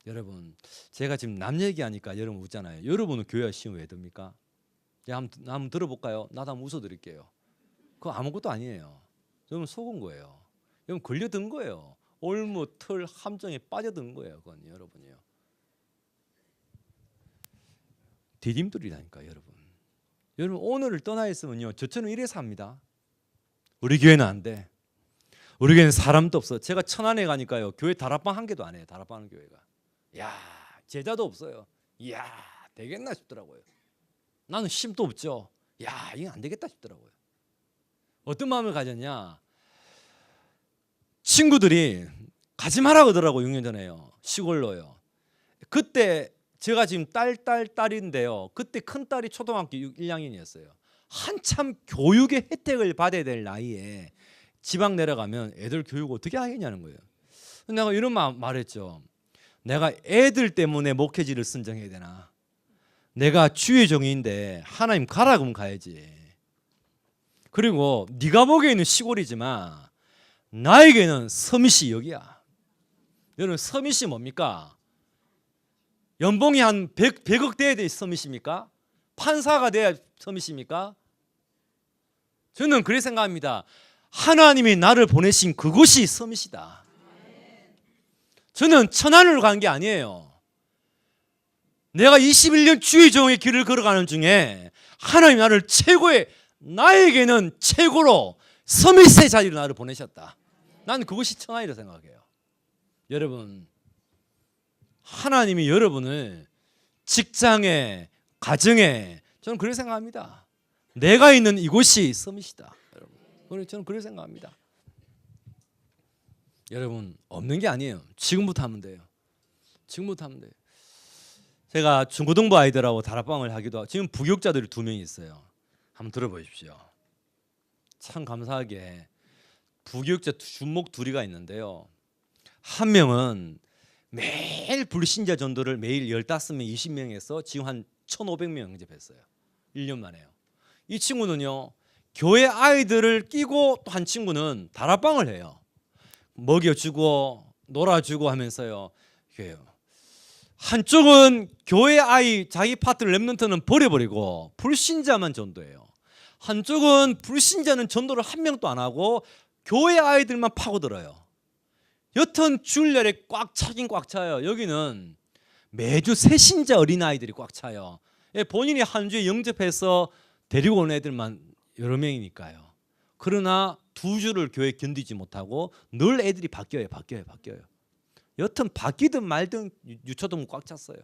여러분 제가 지금 남 얘기하니까 여러분 웃잖아요. 여러분은 교회 시험 왜 듭니까? 한번 들어볼까요? 나도 한번 웃어드릴게요. 그거 아무것도 아니에요. 여러분 속은 거예요. 여러분 걸려든 거예요. 올무, 털, 함정에 빠져든 거예요. 그건 여러분이요. 디딤돌이라니까 여러분. 여러분 오늘을 떠나 있으면요 저처럼 이래서 합니다. 우리 교회는 안 돼. 우리 교회는 사람도 없어. 제가 천안에 가니까요 교회 다락방 한 개도 안 해요. 다락방 하는 교회가. 야 제자도 없어요. 이야 되겠나 싶더라고요. 나는 힘도 없죠. 야 이거 안 되겠다 싶더라고요. 어떤 마음을 가졌냐? 친구들이 가지 마라 그러더라고. 6년 전에요. 시골로요. 그때 제가 지금 딸인데요. 그때 큰 딸이 초등학교 1학년이었어요. 한참 교육의 혜택을 받아야 될 나이에 지방 내려가면 애들 교육 어떻게 하겠냐는 거예요. 내가 이런 말했죠. 내가 애들 때문에 목회지를 선정해야 되나? 내가 주의 종인데 하나님 가라 그러면 가야지. 그리고 네가 보기에는 시골이지만 나에게는 서밋이 여기야. 여러분 서밋이 뭡니까? 연봉이 한 100억 돼야 돼 서밋입니까? 판사가 돼야 서밋입니까? 저는 그렇게 생각합니다. 하나님이 나를 보내신 그곳이 서밋이다. 저는 천안으로 간 게 아니에요. 내가 21년 주의 종의 길을 걸어가는 중에 하나님 나를 최고의 나에게는 최고로 서밋의 자리로 나를 보내셨다. 나는 그것이 천안이라고 생각해요. 여러분 하나님이 여러분을 직장에 가정에 저는 그렇게 생각합니다. 내가 있는 이곳이 서밋이다. 여러분 저는 그렇게 생각합니다. 여러분 없는 게 아니에요. 지금부터 하면 돼요. 지금부터 하면 돼요. 제가 중고등부 아이들하고 다락방을 하기도 하고 지금 부교육자들이 2명 있어요. 한번 들어보십시오. 참 감사하게 부교육자 주목 2이가 있는데요. 한 명은 매일 불신자 전도를 매일 15명, 20명에서 지금 한 1,500명 영접했어요. 1년 만에요. 이 친구는요. 교회 아이들을 끼고 또 한 친구는 다락방을 해요. 먹여주고 놀아주고 하면서요. 한쪽은 교회 아이 자기 파트를 랩런트는 버려버리고 불신자만 전도해요. 한쪽은 불신자는 전도를 한 명도 안 하고 교회 아이들만 파고들어요. 여튼 주일날에 꽉 차긴 꽉 차요. 여기는 매주 새신자 어린아이들이 꽉 차요. 본인이 한 주에 영접해서 데리고 온 애들만 여러 명이니까요. 그러나 2주를 교회 견디지 못하고 늘 애들이 바뀌어요. 여튼 바뀌든 말든 유초동 꽉 찼어요.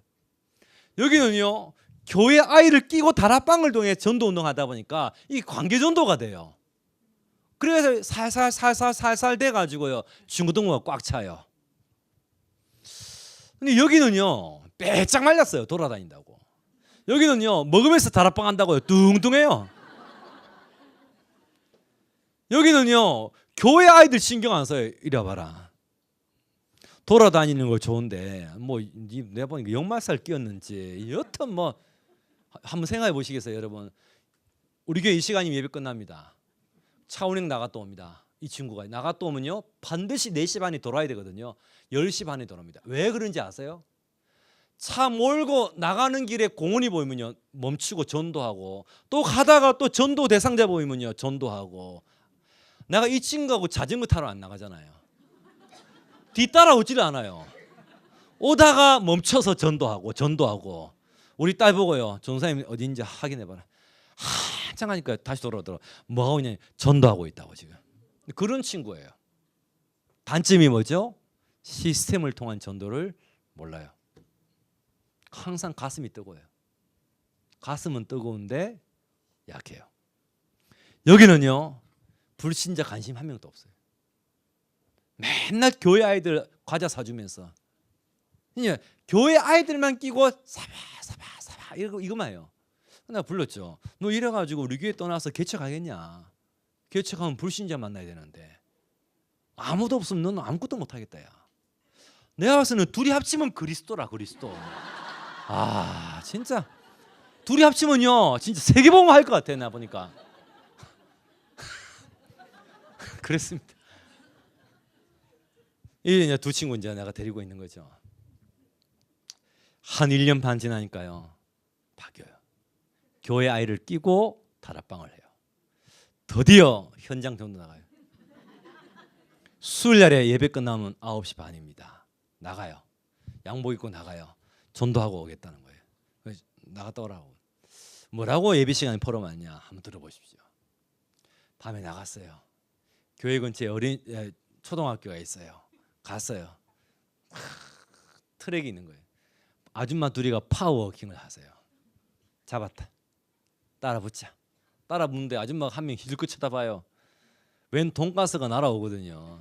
여기는요. 교회 아이를 끼고 다락방을 통해 전도 운동하다 보니까 이 관계 전도가 돼요. 그래서 살살 돼 가지고요. 중고등부가 꽉 차요. 근데 여기는요. 빼짝 말렸어요. 돌아다닌다고. 여기는요 먹으면서 다락방 한다고요. 뚱뚱해요. 여기는요 교회 아이들 신경 안 써요. 이리 와봐라. 돌아다니는 거 좋은데 뭐 내가 보니까 역마살 끼었는지 여튼 뭐 한번 생각해 보시겠어요 여러분. 우리 교회 이 시간이면 예배 끝납니다. 차 운행 나갔다 옵니다. 이 친구가 나갔다 오면요 반드시 4시 반에 돌아야 되거든요. 10시 반에 돌아옵니다. 왜 그런지 아세요? 차 몰고 나가는 길에 공원이 보이면요 멈추고 전도하고, 또 가다가 또 전도 대상자 보이면요 전도하고. 내가 이 친구하고 자전거 타러 안 나가잖아요. 뒤따라 오지를 않아요. 오다가 멈춰서 전도하고. 우리 딸 보고요 전사님 어딘지 확인해봐라. 한참 하니까 다시 돌아오더라고. 뭐하고 있냐, 전도하고 있다고. 지금 그런 친구예요. 단점이 뭐죠? 시스템을 통한 전도를 몰라요. 항상 가슴이 뜨거워요. 가슴은 뜨거운데 약해요. 여기는요 불신자 관심 한 명도 없어요. 맨날 교회 아이들 과자 사주면서 그냥 교회 아이들만 끼고 사바 이거만 해요. 내가 불렀죠. 너 이래가지고 우리 교회 떠나서 개척하겠냐? 개척하면 불신자 만나야 되는데 아무도 없으면 너는 아무것도 못하겠다. 야, 내가 봤을 때는 둘이 합치면 그리스도라. 그리스도. 아 진짜 둘이 합치면요 진짜 세계복음 할 것 같아. 나 보니까 그랬습니다. 이 두 친구 이제 내가 데리고 있는 거죠. 한 1년 반 지나니까요 바뀌어요. 교회 아이를 끼고 다락방을 해요. 드디어 현장 전도 나가요. 수요일날에 예배 끝나면 9시 반입니다. 나가요. 양복 입고 나가요. 전도하고 오겠다는 거예요. 그래서 나갔다 오라고. 뭐라고 예배 시간에 포럼하냐 한번 들어보십시오. 밤에 나갔어요. 교회 근처에 초등학교가 있어요. 갔어요. 트랙이 있는 거예요. 아줌마 둘이가 파워워킹을 하세요. 잡았다. 따라 붙자. 따라 붙는데 아줌마가 한 명 힐끗 쳐다봐요. 웬 돈가스가 날아오거든요.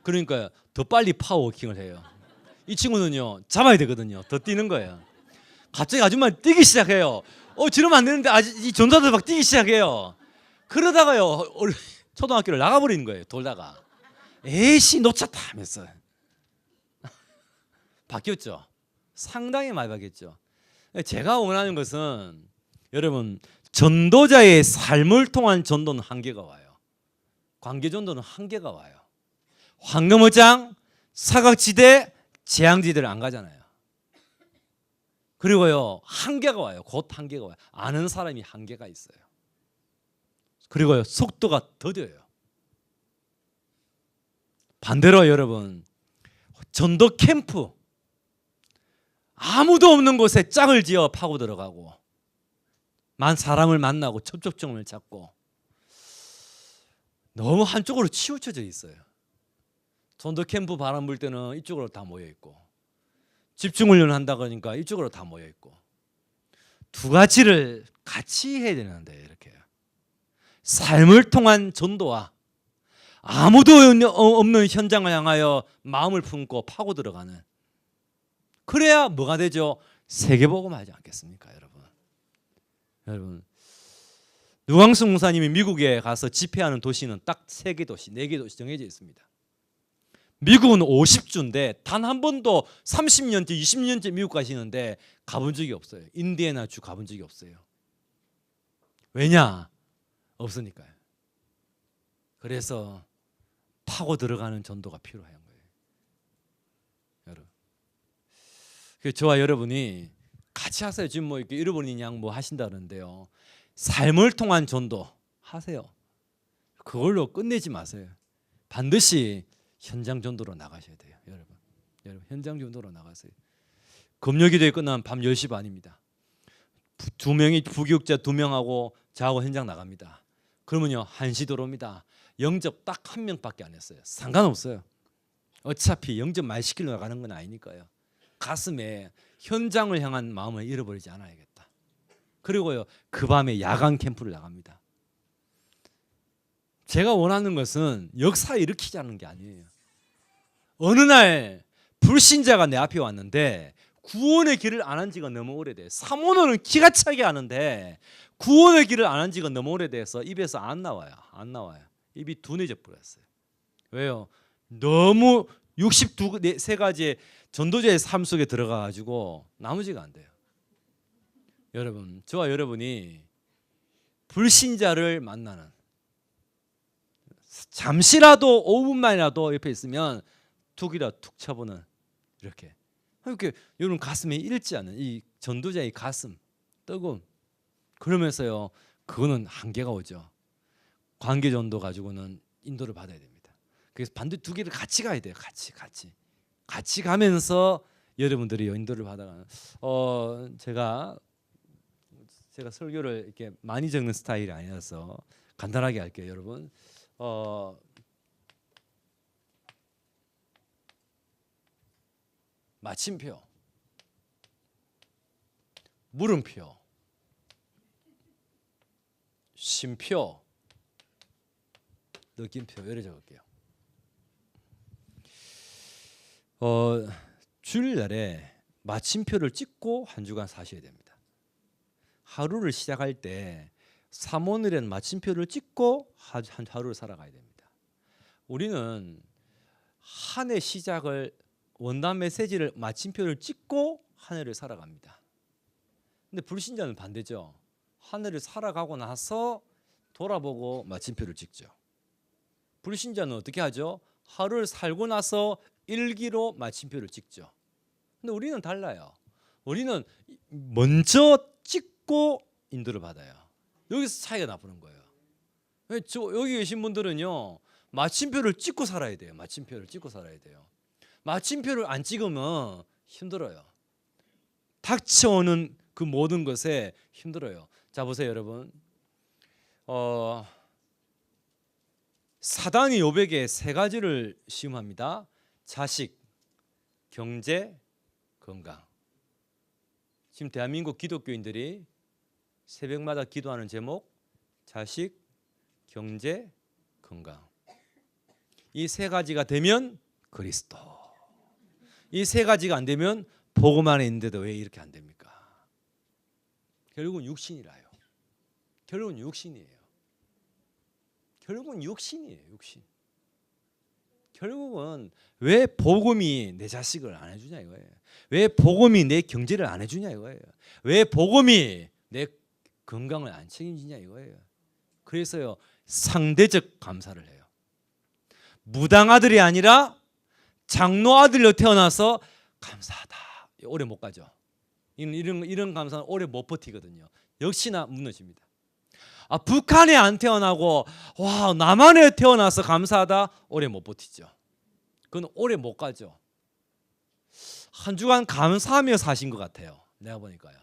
그러니까 더 빨리 파워워킹을 해요. 이 친구는요 잡아야 되거든요. 더 뛰는 거예요. 갑자기 아줌마 뛰기 시작해요. 저러면 안 되는데 이 전도자들 막 뛰기 시작해요. 그러다가요 초등학교를 나가버리는 거예요. 돌다가 에이씨 놓쳤다 하면서. 바뀌었죠. 상당히 많이 바뀌었죠. 제가 원하는 것은 여러분 전도자의 삶을 통한 전도는 한계가 와요. 관계 전도는 한계가 와요. 황금어장, 사각지대, 재앙지대를 안 가잖아요. 그리고요 한계가 와요. 곧 한계가 와요. 아는 사람이 한계가 있어요. 그리고요 속도가 더뎌요. 반대로 여러분 전도 캠프 아무도 없는 곳에 짝을 지어 파고 들어가고 사람을 만나고 접촉점을 찾고 너무 한쪽으로 치우쳐져 있어요. 전도 캠프 바람 불 때는 이쪽으로 다 모여 있고 집중훈련을 한다 그러니까 이쪽으로 다 모여 있고 두 가지를 같이 해야 되는데 이렇게 삶을 통한 전도와 아무도 없는 현장을 향하여 마음을 품고 파고 들어가는, 그래야 뭐가 되죠? 세계복음 하지 않겠습니까 여러분? 여러분 누광수 목사님이 미국에 가서 집회하는 도시는 딱 3개 도시, 4개 도시 정해져 있습니다. 미국은 50주인데 단 한 번도 30년째 20년째 미국 가시는데 가본 적이 없어요. 인디애나 주 가본 적이 없어요. 왜냐? 없으니까요. 그래서 파고 들어가는 전도가 필요한 거예요. 여러분, 저와 여러분이 같이 하세요. 지금 뭐 이렇게 잃어버린 양 뭐 하신다는데요. 삶을 통한 전도 하세요. 그걸로 끝내지 마세요. 반드시 현장 전도로 나가셔야 돼요. 여러분 현장 전도로 나가세요. 금요기도에 끝나면 밤 10시 반입니다. 2명이 부교육자 2명하고 저하고 현장 나갑니다. 그러면요 1시 들어옵니다. 영접 딱 1명밖에 안 했어요. 상관없어요. 어차피 영접 말 시키려 나가는 건 아니니까요. 가슴에 현장을 향한 마음을 잃어버리지 않아야겠다. 그리고요 그 밤에 야간 캠프를 나갑니다. 제가 원하는 것은 역사 일으키자는 게 아니에요. 어느 날 불신자가 내 앞에 왔는데 구원의 길을 안 한 지가 너무 오래돼. 사모노는 기가 차게 하는데 구원의 길을 안 한 지가 너무 오래돼서 입에서 안 나와요. 안 나와요. 입이 둔해져 버렸어요. 왜요? 너무 62가지의 전도자의 삶 속에 들어가 가지고 나머지가 안 돼요. 여러분, 저와 여러분이 불신자를 만나는, 잠시라도 5분만이라도 옆에 있으면 툭이라 툭 쳐보는, 이렇게 여러분 가슴에 일지 않는 이 전도자의 가슴 뜨거움, 그러면서요 그거는 한계가 오죠. 관계 전도 가지고는 인도를 받아야 됩니다. 그래서 반드시 두 개를 같이 가야 돼요. 같이 가면서 여러분들이 인도를 받아가는. 제가 설교를 이렇게 많이 적는 스타일이 아니라서 간단하게 할게요, 여러분. 마침표, 물음표, 쉼표, 느낌표, 이렇게 적을게요. 주일날에 마침표를 찍고 한 주간 사셔야 됩니다. 하루를 시작할 때 사모늘에는 마침표를 찍고 하루를 살아가야 됩니다. 우리는 한 해 시작을, 원단 메시지를 마침표를 찍고 한 해를 살아갑니다. 근데 불신자는 반대죠. 한 해를 살아가고 나서 돌아보고 마침표를 찍죠. 불신자는 어떻게 하죠? 하루를 살고 나서 일기로 마침표를 찍죠. 근데 우리는 달라요. 우리는 먼저 찍고 인도를 받아요. 여기서 차이가 나보는 거예요. 여기 계신 분들은요, 마침표를 찍고 살아야 돼요. 마침표를 찍고 살아야 돼요. 마침표를 안 찍으면 힘들어요. 닥쳐오는 그 모든 것에 힘들어요. 자, 보세요, 여러분. 사단이 요백에 세 가지를 시험합니다. 자식, 경제, 건강. 지금 대한민국 기독교인들이 새벽마다 기도하는 제목, 자식, 경제, 건강. 이 세 가지가 되면 그리스도. 이 세 가지가 안 되면 복음 안에 있는데도 왜 이렇게 안 됩니까? 결국은 육신이라요. 결국은 육신이에요. 결국은 육신이에요. 육신. 결국은 왜 복음이 내 자식을 안 해주냐 이거예요. 왜 복음이 내 경제를 안 해주냐 이거예요. 왜 복음이 내 건강을 안 책임지냐 이거예요. 그래서요, 상대적 감사를 해요. 무당 아들이 아니라 장로 아들로 태어나서 감사하다. 오래 못 가죠. 이런 감사는 오래 못 버티거든요. 역시나 무너집니다. 북한에 안 태어나고 와 남한에 태어나서 감사하다, 오래 못 버티죠. 그건 오래 못 가죠. 한 주간 감사하며 사신 것 같아요. 내가 보니까요.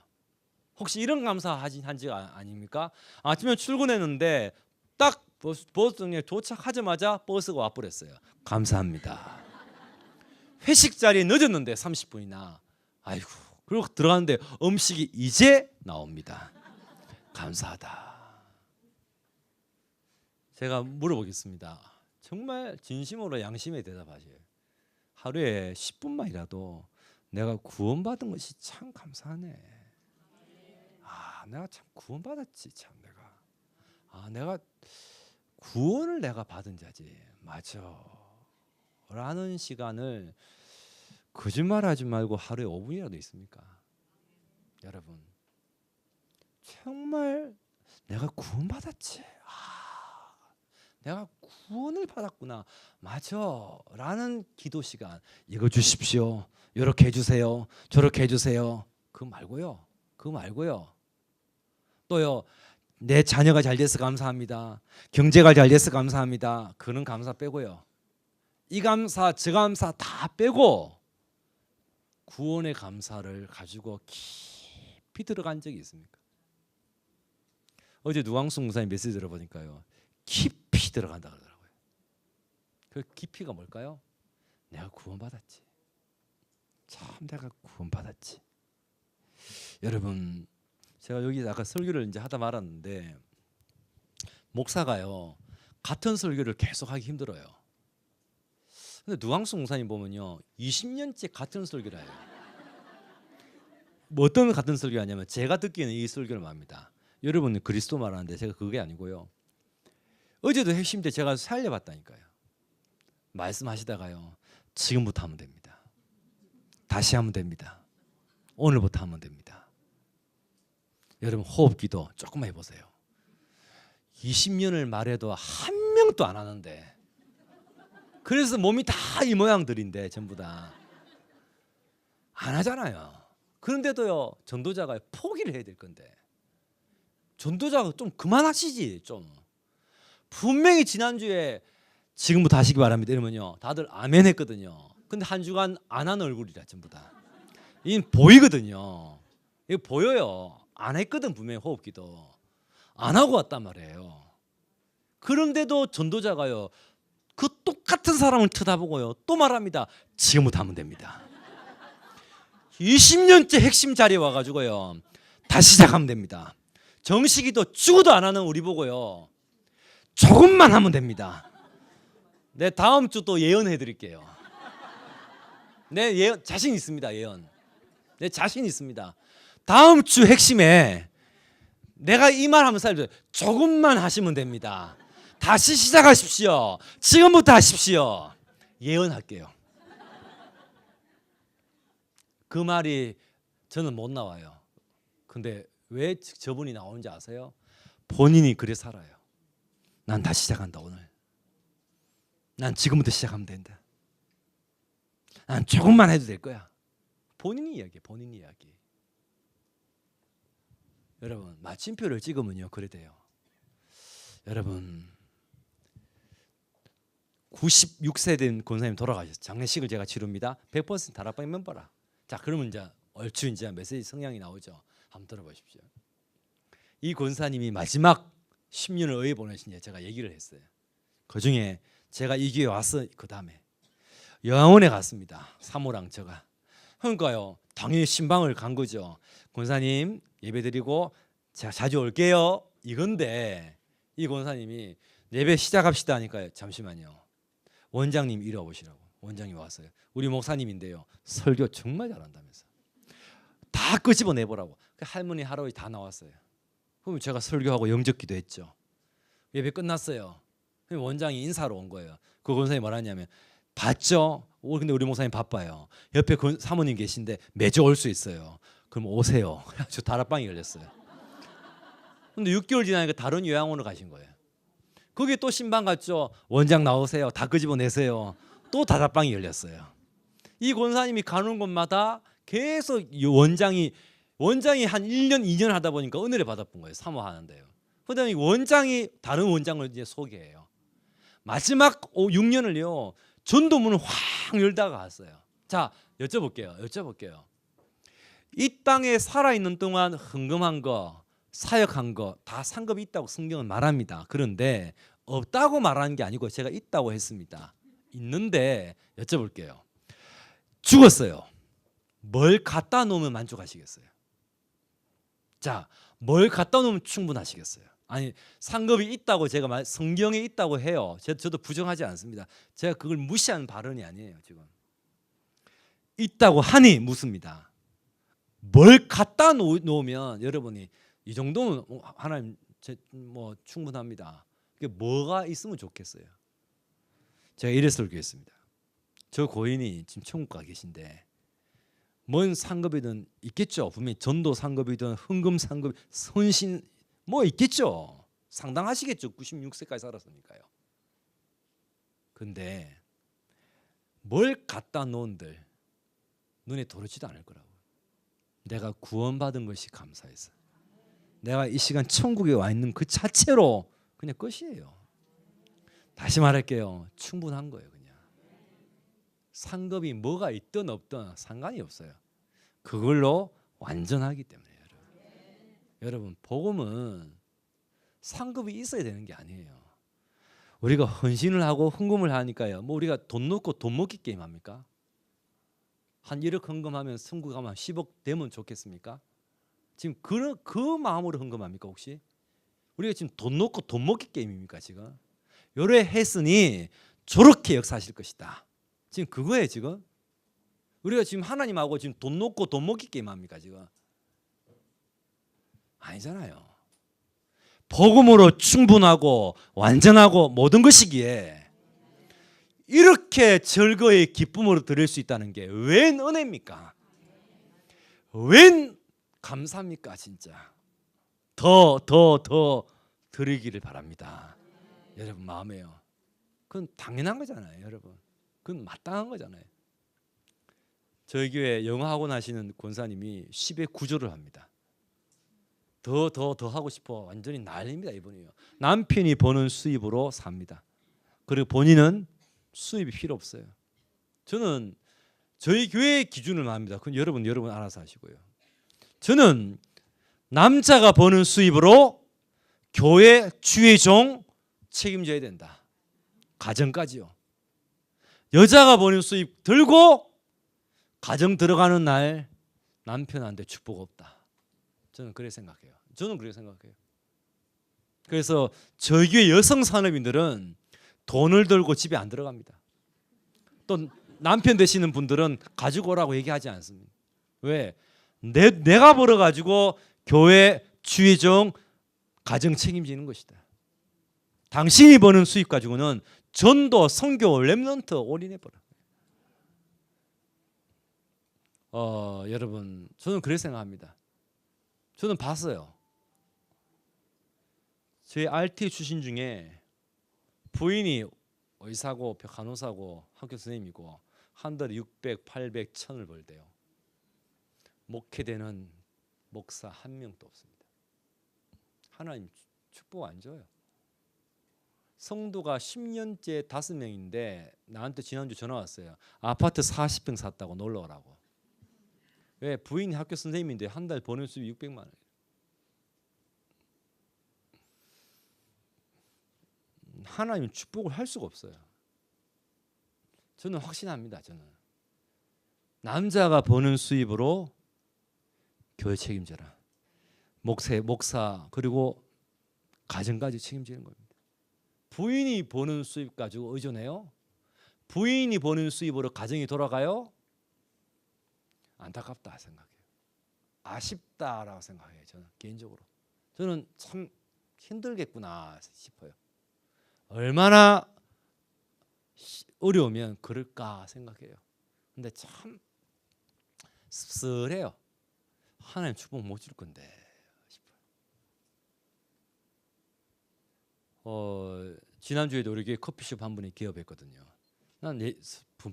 혹시 이런 감사 한지 아닙니까? 아침에 출근했는데 딱 버스정류장에 도착하자마자 버스가 와버렸어요. 감사합니다. 회식 자리에 늦었는데 30분이나. 아이고. 그리고 들어갔는데 음식이 이제 나옵니다. 감사하다. 제가 물어보겠습니다. 정말 진심으로 양심에 대답하세요. 하루에 10분만이라도 내가 구원받은 것이 참 감사하네. 내가 참 구원받았지. 참 내가 구원을 내가 받은 자지. 맞아. 라는 시간을 거짓말하지 말고 하루에 5분이라도 있습니까? 여러분, 정말 내가 구원받았지. 내가 구원을 받았구나. 맞아. 라는 기도 시간. 이거 주십시오. 이렇게 해주세요. 저렇게 해주세요. 그거 말고요. 또요. 내 자녀가 잘 돼서 감사합니다. 경제가 잘 돼서 감사합니다. 그런 감사 빼고요. 이 감사, 저 감사 다 빼고 구원의 감사를 가지고 깊이 들어간 적이 있습니까? 어제 누광수 목사님 메시지 들어보니까요. 깊이 들어간다 그러더라고요. 그 깊이가 뭘까요? 내가 구원받았지. 참 내가 구원받았지. 여러분, 제가 여기 아까 설교를 이제 하다 말았는데 목사가요 같은 설교를 계속 하기 힘들어요. 근데 누광수 목사님 보면요 20년째 같은 설교를 해요. 뭐 어떤 같은 설교 하냐면 제가 듣기에는 이 설교를 말합니다. 여러분은 그리스도 말하는데 제가 그게 아니고요. 어제도 핵심 때 제가 살려봤다니까요. 말씀하시다가요. 지금부터 하면 됩니다. 다시 하면 됩니다. 오늘부터 하면 됩니다. 여러분 호흡기도 조금만 해보세요. 20년을 말해도 한 명도 안 하는데 그래서 몸이 다 이 모양들인데 전부 다 안 하잖아요. 그런데도요 전도자가 포기를 해야 될 건데 전도자가 좀 그만하시지 좀. 분명히 지난주에 지금부터 하시기 바랍니다 이러면요 다들 아멘 했거든요. 근데 한 주간 안 한 얼굴이라 전부 다. 이 보이거든요. 이거 보여요. 안 했거든 분명히 호흡기도. 안 하고 왔단 말이에요. 그런데도 전도자가요 그 똑같은 사람을 쳐다보고요 또 말합니다. 지금부터 하면 됩니다. 20년째 핵심 자리에 와가지고요 다시 시작하면 됩니다. 정식이도 죽어도 안 하는 우리 보고요 조금만 하면 됩니다. 네 다음 주 또 예언해 드릴게요. 네 예언 자신 있습니다. 예언. 네 자신 있습니다. 다음 주 핵심에 내가 이 말 하면서 살려줘요. 조금만 하시면 됩니다. 다시 시작하십시오. 지금부터 하십시오. 예언할게요. 그 말이 저는 못 나와요. 근데 왜 저분이 나오는지 아세요? 본인이 그래 살아요. 난 다시 시작한다 오늘. 난 지금부터 시작하면 된다. 난 조금만 해도 될 거야. 본인이 이야기해. 본인 이야기. 여러분 마침표를 찍으면요 그래 돼요. 여러분 96세 된 권사님 돌아가셨어요. 장례식을 제가 치릅니다. 100% 다락방 멤버라. 자 그러면 이제 얼추 이제 메시지 성향이 나오죠. 한번 들어보십시오. 이 권사님이 마지막 10년을 어디 보내시냐 제가 얘기를 했어요. 그 중에 제가 이 기회에 와서 그 다음에 영화원에 갔습니다. 사모랑 제가. 그러니까요 당연히 신방을 간 거죠. 권사님 예배드리고 제가 자주 올게요 이건데 이 권사님이 예배 시작합시다 하니까요 잠시만요 원장님 이리 와보시라고. 원장님 왔어요. 우리 목사님인데요 설교 정말 잘한다면서 다 끄집어내보라고. 할머니 할아버지 다 나왔어요. 그럼 제가 설교하고 영접기도 했죠. 예배 끝났어요. 원장이 인사로 온 거예요. 그 권사님이 뭐라냐면 봤죠? 근데 우리 목사님 바빠요. 옆에 사모님 계신데 매주 올 수 있어요. 그럼 오세요. 그래가지고 다락방이 열렸어요. 근데 6개월 지나니까 다른 요양원으로 가신 거예요. 거기에 또 신방 갔죠. 원장 나오세요. 다 끄집어내세요. 또 다락방이 열렸어요. 이 권사님이 가는 곳마다 계속 원장이 한 1년 2년 하다 보니까 은혜를 받아본 거예요. 사모하는데요. 그다음에 원장이 다른 원장을 이제 소개해요. 마지막 6년을요 전도문을 확 열다가 갔어요. 자 여쭤볼게요. 이 땅에 살아있는 동안 헌금한 거 사역한 거 다 상급이 있다고 성경은 말합니다. 그런데 없다고 말하는 게 아니고 제가 있다고 했습니다. 있는데 여쭤볼게요. 죽었어요. 뭘 갖다 놓으면 만족하시겠어요? 자, 뭘 갖다 놓으면 충분하시겠어요? 아니 상급이 있다고 제가 성경에 있다고 해요. 저도 부정하지 않습니다. 제가 그걸 무시하는 발언이 아니에요. 지금 있다고 하니 묻습니다. 뭘 갖다 놓으면 여러분이 이 정도면 하나님 뭐 충분합니다. 그게 뭐가 있으면 좋겠어요? 제가 이래 설교했습니다. 저 고인이 지금 천국 가 계신데 뭔 상급이든 있겠죠. 분명히 전도 상급이든 헌금 상급, 헌신 뭐 있겠죠. 상당하시겠죠. 96세까지 살았으니까요. 근데 뭘 갖다 놓은들 눈에 들어오지도 않을 거라고. 내가 구원받은 것이 감사해서 내가 이 시간 천국에 와 있는 그 자체로 그냥 끝이에요. 다시 말할게요. 충분한 거예요. 그냥 상급이 뭐가 있든 없든 상관이 없어요. 그걸로 완전하기 때문에 여러분 복음은 상급이 있어야 되는 게 아니에요. 우리가 헌신을 하고 헌금을 하니까요. 뭐 우리가 돈 넣고 돈 먹기 게임 합니까? 한 1억 헌금하면 천국 가면 10억 되면 좋겠습니까? 지금 그 마음으로 헌금합니까 혹시? 우리가 지금 돈 넣고 돈 먹기 게임입니까 지금? 요래 했으니 저렇게 역사하실 것이다. 지금 그거예요 지금. 우리가 지금 하나님하고 지금 돈 놓고 돈 먹기 게임 합니까 지금? 아니잖아요. 복음으로 충분하고 완전하고 모든 것이기에 이렇게 절거의 기쁨으로 드릴 수 있다는 게 웬 은혜입니까? 웬 감사합니까 진짜. 더 드리기를 바랍니다. 여러분 마음에요. 그건 당연한 거잖아요 여러분. 그건 마땅한 거잖아요. 저희 교회 영어학원 하시는 권사님이 10에 9조를 합니다. 더 하고 싶어. 완전히 난립니다 이분이요. 남편이 버는 수입으로 삽니다. 그리고 본인은 수입이 필요 없어요. 저는 저희 교회의 기준을 합니다. 그건 여러분 알아서 하시고요. 저는 남자가 버는 수입으로 교회 주의 종 책임져야 된다. 가정까지요. 여자가 버는 수입 들고 가정 들어가는 날 남편한테 축복 없다. 저는 그렇게 생각해요. 그래서 저희 교회 여성 산업인들은 돈을 들고 집에 안 들어갑니다. 또 남편 되시는 분들은 가지고 오라고 얘기하지 않습니다. 왜? 내가 벌어가지고 교회 주의종 가정 책임지는 것이다. 당신이 버는 수입 가지고는 전도, 선교, 렘넌트 올인해버려. 여러분 저는 그렇게 생각합니다. 저는 봤어요. 제 RT 출신 중에 부인이 의사고 간호사고 학교 선생님이고 한 달에 600, 800, 1000을 벌대요. 목회되는 목사 한 명도 없습니다. 하나님 축복 안 줘요. 성도가 10년째 5명인데 나한테 지난주 전화 왔어요. 아파트 40평 샀다고 놀러 오라고. 왜? 부인이 학교 선생님인데 한 달 버는 수입이 600만 원. 하나님 축복을 할 수가 없어요. 저는 확신합니다. 저는 남자가 버는 수입으로 교회 책임져라. 목사 그리고 가정까지 책임지는 겁니다. 부인이 버는 수입 가지고 의존해요? 부인이 버는 수입으로 가정이 돌아가요? 안타깝다 생각해요. 아쉽다라고 생각해요. 저는 개인적으로. 저는 참 힘들겠구나 싶어요. 얼마나 어려우면 그럴까 생각해요. 근데 참 씁쓸해요. 하나님 축복 못 줄 건데 싶어요. 지난주에도 우리 교회 커피숍 한 분이 개업했거든요. 난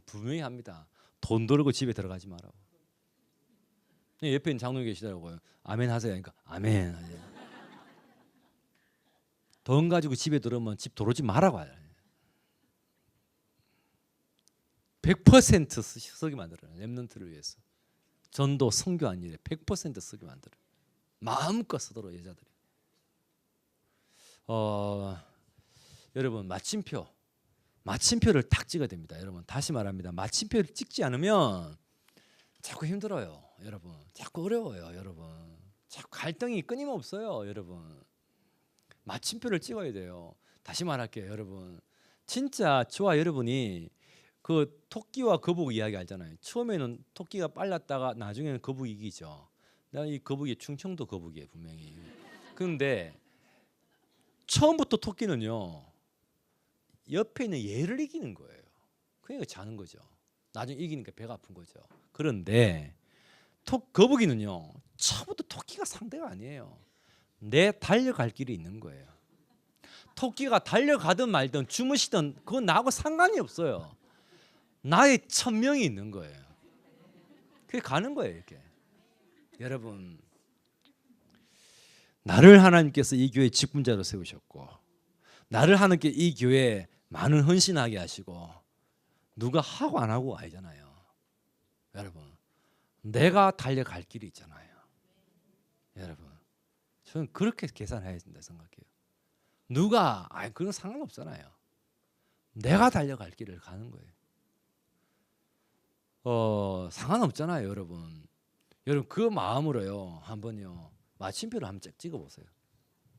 분명히 합니다. 돈 들고 집에 들어가지 말라고. 옆에 있는 장로님 계시더라고요. 아멘 하세요. 그러니까 아멘. 돈 가지고 집에 들어오면 집 들어오지 말라고 해요. 100% 쓰게 만들어요. 렘넌트를 위해서. 전도 선교 한 일에 100% 쓰게 만들어요. 마음껏 쓰도록 여자들이. 여러분 마침표를 딱 찍어야 됩니다. 여러분 다시 말합니다. 마침표를 찍지 않으면 자꾸 힘들어요. 여러분 자꾸 어려워요. 여러분 자꾸 갈등이 끊임없어요. 여러분 마침표를 찍어야 돼요. 다시 말할게요. 여러분 진짜 저와 여러분이 그 토끼와 거북 이야기 알잖아요. 처음에는 토끼가 빨랐다가 나중에는 거북이 이기죠. 내가 이 거북이 충청도 거북이에요 분명히. 그런데 처음부터 토끼는요 옆에 있는 얘를 이기는 거예요. 그러니까 자는 거죠. 나중에 이기니까 배가 아픈 거죠. 그런데 거북이는요 처음부터 토끼가 상대가 아니에요. 내 달려갈 길이 있는 거예요. 토끼가 달려가든 말든 주무시든 그건 나하고 상관이 없어요. 나의 천명이 있는 거예요. 그게 가는 거예요 이렇게. 여러분 나를 하나님께서 이 교회 직분자로 세우셨고 나를 하나님께 이 교회에 많은 헌신하게 하시고 누가 하고 안 하고 아니잖아요. 여러분 내가 달려갈 길이 있잖아요. 여러분 저는 그렇게 계산해야 된다 생각해요. 누가 그건 상관없잖아요. 내가 달려갈 길을 가는 거예요. 상관없잖아요 여러분. 여러분 그 마음으로요 한번요 마침표를 한번 찍어보세요.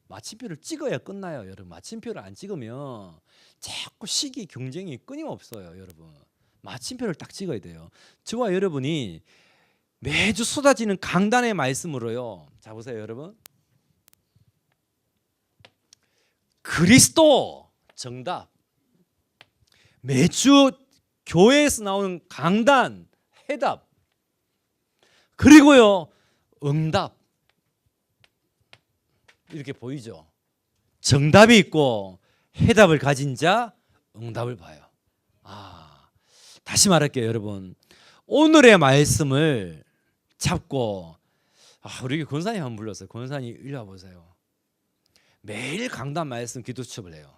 마침표를 찍어야 끝나요. 여러분 마침표를 안 찍으면 자꾸 시기 경쟁이 끊임없어요. 여러분 마침표를 딱 찍어야 돼요. 저와 여러분이 매주 쏟아지는 강단의 말씀으로요. 자 보세요, 여러분. 그리스도 정답. 매주 교회에서 나오는 강단 해답. 그리고요 응답. 이렇게 보이죠. 정답이 있고 해답을 가진 자 응답을 봐요. 다시 말할게요, 여러분. 오늘의 말씀을 잡고 우리 권사님 한번 불렀어요. 권사님 일로 와보세요. 매일 강단 말씀 기도 수첩을 해요.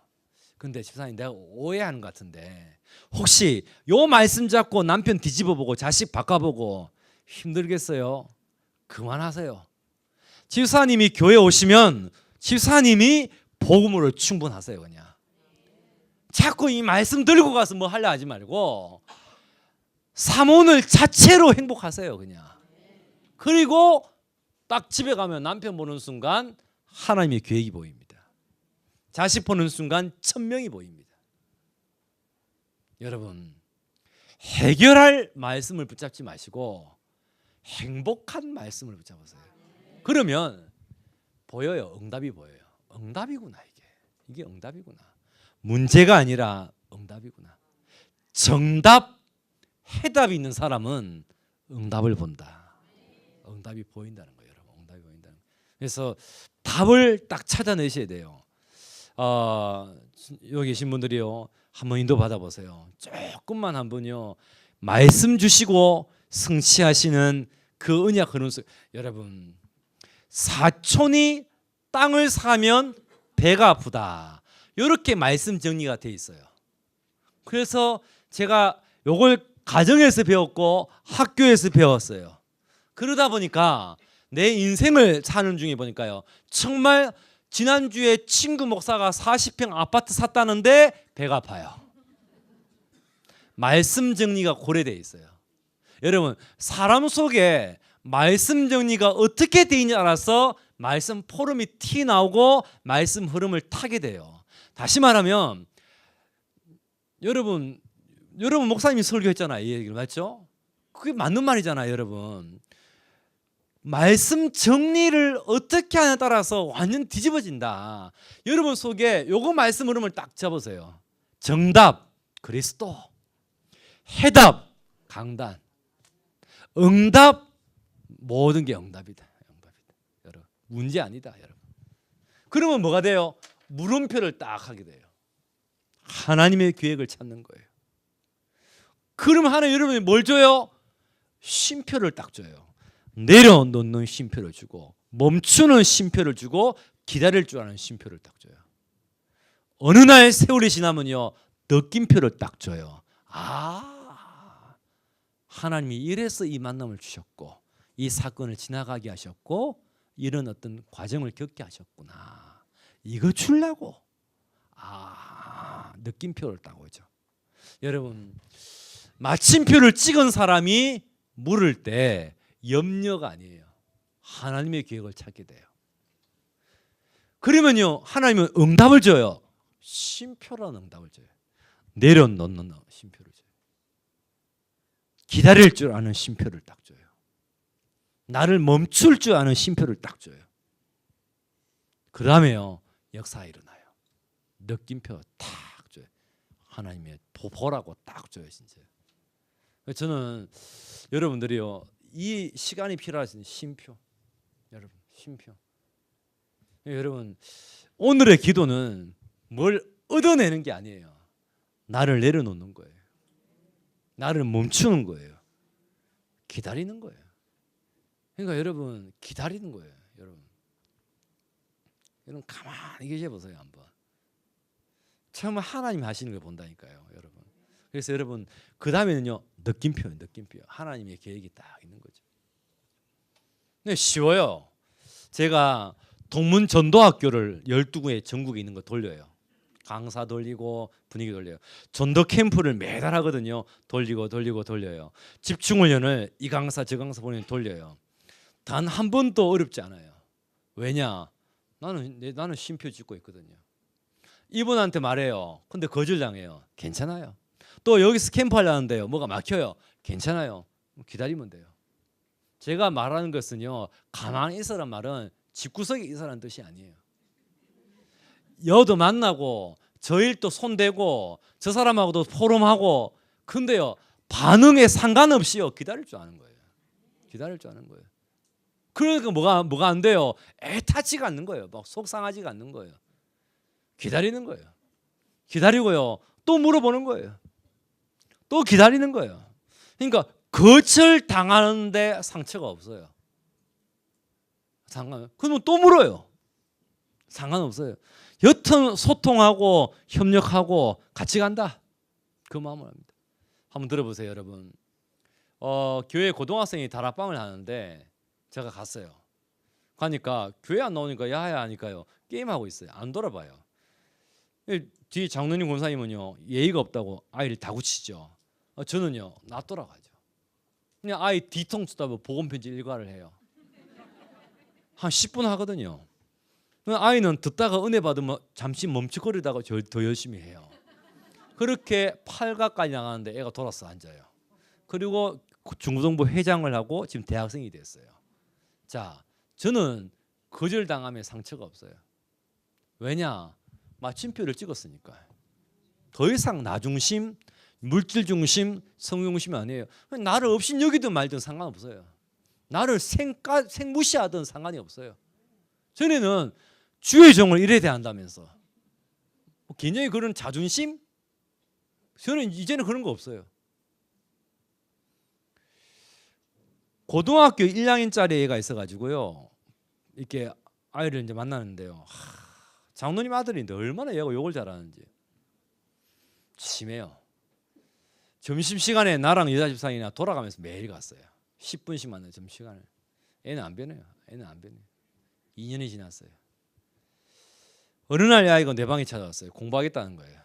근데 집사님 내가 오해하는 것 같은데 혹시 요 말씀 잡고 남편 뒤집어보고 자식 바꿔보고 힘들겠어요? 그만하세요. 집사님이 교회 오시면 집사님이 복음으로 충분하세요. 그냥 자꾸 이 말씀 들고 가서 뭐 하려 하지 말고 사모늘 자체로 행복하세요. 그냥. 그리고 딱 집에 가면 남편 보는 순간 하나님의 계획이 보입니다. 자식 보는 순간 천명이 보입니다. 여러분 해결할 말씀을 붙잡지 마시고 행복한 말씀을 붙잡으세요. 그러면 보여요. 응답이 보여요. 응답이구나 이게 응답이구나. 문제가 아니라 응답이구나. 정답 해답이 있는 사람은 응답을 본다. 응답이 보인다는 거예요, 여러분. 응답이 보인다는 거예요. 그래서 답을 딱 찾아내셔야 돼요. 여기 계신 분들이요, 한번 인도 받아보세요. 조금만 한번요, 말씀 주시고 승치하시는 그 언약 흐름 속. 여러분, 사촌이 땅을 사면 배가 아프다. 이렇게 말씀 정리가 돼 있어요. 그래서 제가 요걸 가정에서 배웠고 학교에서 배웠어요. 그러다 보니까 내 인생을 사는 중에 보니까요, 정말 지난주에 친구 목사가 40평 아파트 샀다는데 배가 아파요. 말씀 정리가 고려되어 있어요. 여러분, 사람 속에 말씀 정리가 어떻게 되어 있는지 알아서 말씀 포럼이 티 나오고 말씀 흐름을 타게 돼요. 다시 말하면 여러분 목사님이 설교했잖아요. 이 얘기를 맞죠? 그게 맞는 말이잖아요, 여러분. 말씀 정리를 어떻게 하냐에 따라서 완전 뒤집어진다. 여러분 속에 요거 말씀 흐름을 딱 잡으세요. 정답 그리스도, 해답 강단, 응답 모든 게 응답이다. 여러분 문제 아니다, 여러분. 그러면 뭐가 돼요? 물음표를 딱 하게 돼요. 하나님의 계획을 찾는 거예요. 그러면 하나님 여러분이 뭘 줘요? 쉼표를 딱 줘요. 내려놓는 쉼표를 주고 멈추는 쉼표를 주고 기다릴 줄 아는 쉼표를 딱 줘요. 어느 날 세월이 지나면요, 느낌표를 딱 줘요. 하나님이 이래서 이 만남을 주셨고 이 사건을 지나가게 하셨고 이런 어떤 과정을 겪게 하셨구나. 이거 주려고. 느낌표를 딱 오죠. 여러분, 마침표를 찍은 사람이 물을 때 염려가 아니에요. 하나님의 계획을 찾게 돼요. 그러면요, 하나님은 응답을 줘요. 쉼표라는 응답을 줘요. 내려놓는 쉼표를 줘요. 기다릴 줄 아는 쉼표를 딱 줘요. 나를 멈출 줄 아는 쉼표를 딱 줘요. 그 다음에요, 역사가 일어나요. 느낌표 딱 줘요. 하나님의 보라고 딱 줘요, 진짜. 저는 여러분들이요, 이 시간이 필요하신 쉼표, 여러분 쉼표. 여러분, 오늘의 기도는 뭘 얻어내는 게 아니에요. 나를 내려놓는 거예요. 나를 멈추는 거예요. 기다리는 거예요. 그러니까 여러분 기다리는 거예요. 여러분 가만히 계셔 보세요. 한번 처음 하나님 하시는 걸 본다니까요, 여러분. 그래서 여러분 그 다음에는요, 느낌표. 하나님의 계획이 딱 있는 거죠. 근데 쉬워요. 제가 동문 전도학교를 12군에 전국에 있는 거 돌려요. 강사 돌리고 분위기 돌려요. 전도 캠프를 매달 하거든요. 돌려요. 집중훈련을 이 강사 저 강사 보내면 돌려요. 단 한 번도 어렵지 않아요. 왜냐? 나는 쉼표 짓고 있거든요. 이분한테 말해요. 근데 거절당해요. 괜찮아요. 또 여기서 캠프 하려는데요. 뭐가 막혀요. 괜찮아요. 기다리면 돼요. 제가 말하는 것은요. 가만히 있으란 말은 집구석에 있으라는 뜻이 아니에요. 여도 만나고 저 일도 손대고 저 사람하고도 포럼하고 근데요. 반응에 상관없이요. 기다릴 줄 아는 거예요. 기다릴 줄 아는 거예요. 그러니까 뭐가 안 돼요. 애타지가 않는 거예요. 막 속상하지가 않는 거예요. 기다리는 거예요. 기다리고요. 또 물어보는 거예요. 또 기다리는 거예요. 그러니까 거절 당하는데 상처가 없어요. 그러면 또 물어요. 상관없어요. 여튼 소통하고 협력하고 같이 간다. 그 마음을 합니다. 한번 들어보세요, 여러분. 교회 고등학생이 다락방을 하는데 제가 갔어요. 가니까 교회 안 나오니까 야야 하니까요. 게임하고 있어요. 안 돌아봐요. 뒤에 장로님 권사님은요. 예의가 없다고 아이를 다구치죠. 저는요. 놔돌아가죠. 그냥 아이 뒤통수 따고 복음편지 일과를 해요. 한 10분 하거든요. 아이는 듣다가 은혜 받으면 잠시 멈칫거리다가 더 열심히 해요. 그렇게 8가까지 나가는데 애가 돌아서 앉아요. 그리고 중고등부 회장을 하고 지금 대학생이 됐어요. 자, 저는 거절당하면 상처가 없어요. 왜냐? 마침표를 찍었으니까. 더 이상 나 중심, 물질 중심, 성공 중심이 아니에요. 나를 없인 여기든 말든 상관없어요. 나를 생무시하든 상관이 없어요. 전에는 주의 종을 이래야 대한다면서 굉장히 그런 자존심? 저는 이제는 그런 거 없어요. 고등학교 1학년짜리 애가 있어가지고요. 이렇게 아이를 이제 만나는데요. 장로님 아들인데 얼마나 얘가 욕을 잘하는지. 심해요. 점심시간에 나랑 여자 집사님이나 돌아가면서 매일 갔어요. 10분씩 만나요. 점심시간에. 애는 안 변해요. 애는 안 변해요. 2년이 지났어요. 어느 날 이 아이가 내 방에 찾아왔어요. 공부하겠다는 거예요.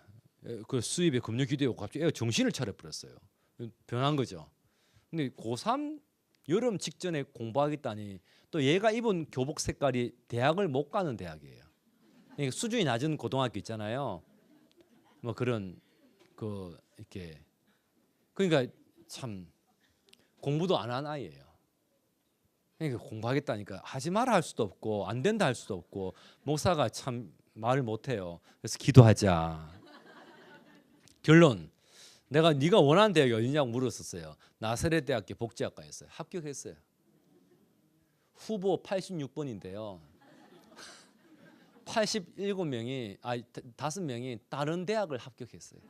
그 수입에 금융 기대고 갑자기 애가 정신을 차려버렸어요. 변한 거죠. 근데 고3 여름 직전에 공부하겠다니 또 얘가 입은 교복 색깔이 대학을 못 가는 대학이에요. 그러니까 수준이 낮은 고등학교 있잖아요. 뭐 그런 그 이렇게 그러니까 참 공부도 안 한 아이예요. 그러니까 공부하겠다니까 하지 마라 할 수도 없고 안 된다 할 수도 없고 목사가 참 말을 못 해요. 그래서 기도하자. 결론 내가 네가 원하는 대학이 어디냐고 물었었어요. 나사렛 대학교 복지학과였어요. 합격했어요. 후보 86번인데요. 87명이 5명이 다른 대학을 합격했어요.